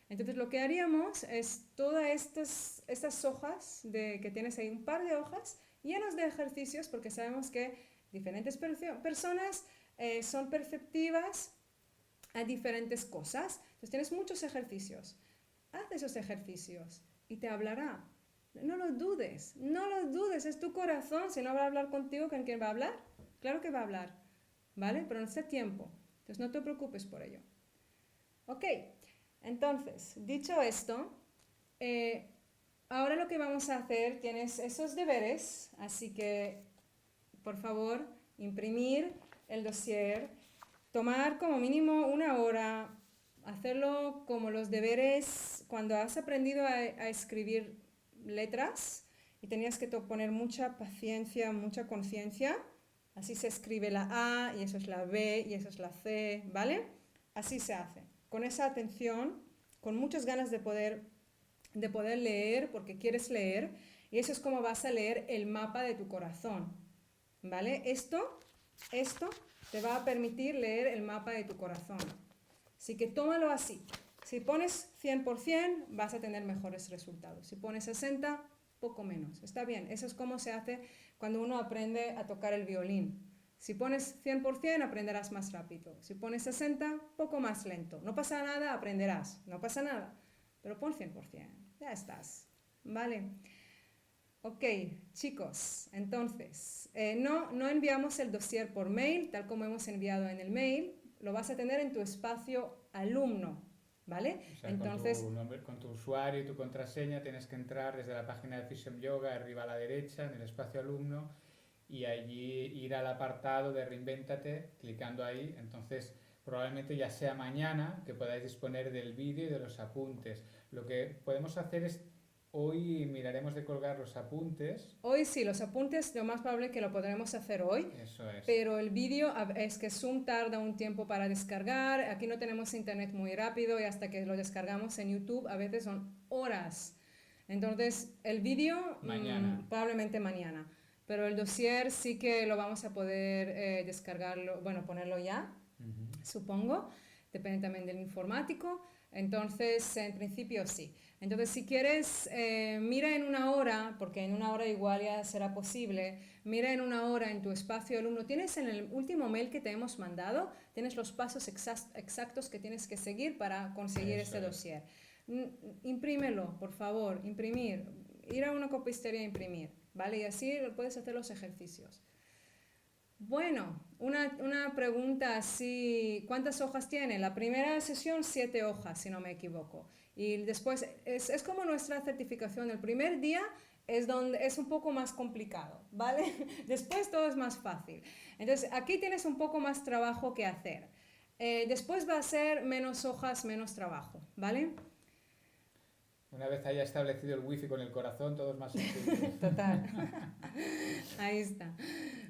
Entonces, lo que haríamos es todas estas hojas, que tienes ahí, un par de hojas, llenas de ejercicios, porque sabemos que diferentes personas son perceptivas a diferentes cosas. Entonces, tienes muchos ejercicios. Haz esos ejercicios y te hablará. No lo dudes, no lo dudes, es tu corazón. Si no va a hablar contigo, ¿con quién va a hablar? Claro que va a hablar, ¿vale? Pero necesita tiempo. Entonces, no te preocupes por ello. Ok. Entonces, dicho esto, ahora lo que vamos a hacer, tienes esos deberes, así que, por favor, imprimir el dossier, tomar como mínimo 1 hora, hacerlo como los deberes cuando has aprendido a escribir letras y tenías que poner mucha paciencia, mucha conciencia, así se escribe la A y eso es la B y eso es la C, ¿vale? Así se hace. Con esa atención, con muchas ganas de poder leer, porque quieres leer, y eso es como vas a leer el mapa de tu corazón, ¿vale? Esto te va a permitir leer el mapa de tu corazón. Así que tómalo así. Si pones 100%, vas a tener mejores resultados. Si pones 60%, poco menos. Está bien, eso es como se hace cuando uno aprende a tocar el violín. Si pones 100%, aprenderás más rápido. Si pones 60%, poco más lento. No pasa nada, aprenderás. No pasa nada. Pero pon 100%. Ya estás. ¿Vale? Ok, chicos. Entonces, no enviamos el dossier por mail, tal como hemos enviado en el mail. Lo vas a tener en tu espacio alumno. ¿Vale? O sea, entonces, con tu usuario y tu contraseña tienes que entrar desde la página de Fusion Yoga, arriba a la derecha, en el espacio alumno, y allí ir al apartado de Reinvéntate, clicando ahí. Entonces, probablemente ya sea mañana que podáis disponer del vídeo y de los apuntes. Lo que podemos hacer es, hoy miraremos de colgar los apuntes. Hoy sí, los apuntes, lo más probable que lo podremos hacer hoy. Eso es. Pero el vídeo es que Zoom tarda un tiempo para descargar. Aquí no tenemos internet muy rápido y hasta que lo descargamos en YouTube a veces son horas. Entonces, el vídeo probablemente mañana. Pero el dossier sí que lo vamos a poder descargarlo, bueno, ponerlo ya, supongo. Depende también del informático. Entonces, en principio sí. Entonces, si quieres, mira en 1 hora, porque en 1 hora igual ya será posible, mira en 1 hora en tu espacio alumno. Tienes en el último mail que te hemos mandado, tienes los pasos exactos que tienes que seguir para conseguir este dossier. Imprímelo, por favor, imprimir. Ir a una copistería a imprimir, ¿vale? Y así puedes hacer los ejercicios. Bueno, una pregunta así, ¿cuántas hojas tiene? La primera sesión 7 hojas, si no me equivoco. Y después es como nuestra certificación. El primer día es donde es un poco más complicado, ¿vale? Después todo es más fácil. Entonces aquí tienes un poco más trabajo que hacer. Después va a ser menos hojas, menos trabajo, ¿vale? Una vez haya establecido el wifi con el corazón, todo es más sencillo. Total. Ahí está.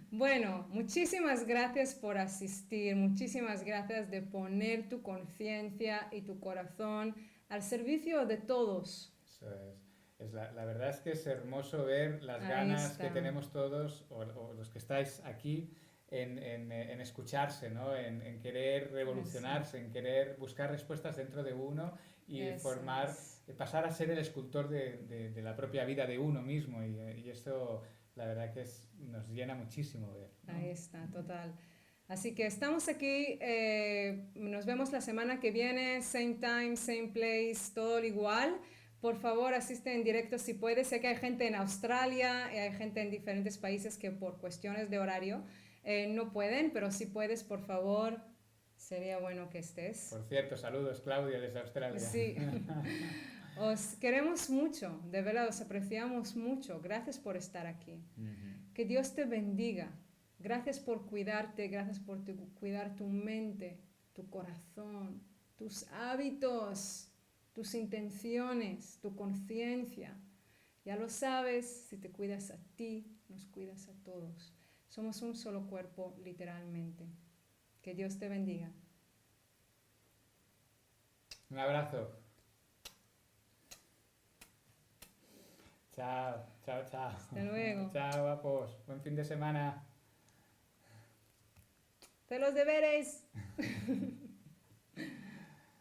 Bueno, muchísimas gracias por asistir, muchísimas gracias de poner tu conciencia y tu corazón al servicio de todos. Eso es. La verdad es que es hermoso ver las ganas que tenemos todos, o los que estáis aquí, en escucharse, ¿no? En querer revolucionarse, en querer buscar respuestas dentro de uno y formar pasar a ser el escultor de la propia vida de uno mismo y esto la verdad que nos llena muchísimo ver, ¿no? Ahí está, total. Así que estamos aquí, nos vemos la semana que viene, same time, same place, todo igual. Por favor, asiste en directo si puedes. Sé que hay gente en Australia y hay gente en diferentes países que por cuestiones de horario no pueden, pero si puedes, por favor, sería bueno que estés. Por cierto, saludos Claudia desde Australia. Sí, os queremos mucho, de verdad, os apreciamos mucho. Gracias por estar aquí. Que Dios te bendiga. Gracias por cuidarte, gracias por cuidar tu mente, tu corazón, tus hábitos, tus intenciones, tu conciencia. Ya lo sabes, si te cuidas a ti, nos cuidas a todos. Somos un solo cuerpo, literalmente. Que Dios te bendiga. Un abrazo. Chao, chao, chao. Hasta luego. Chao, guapos. Buen fin de semana. ¡De los deberes!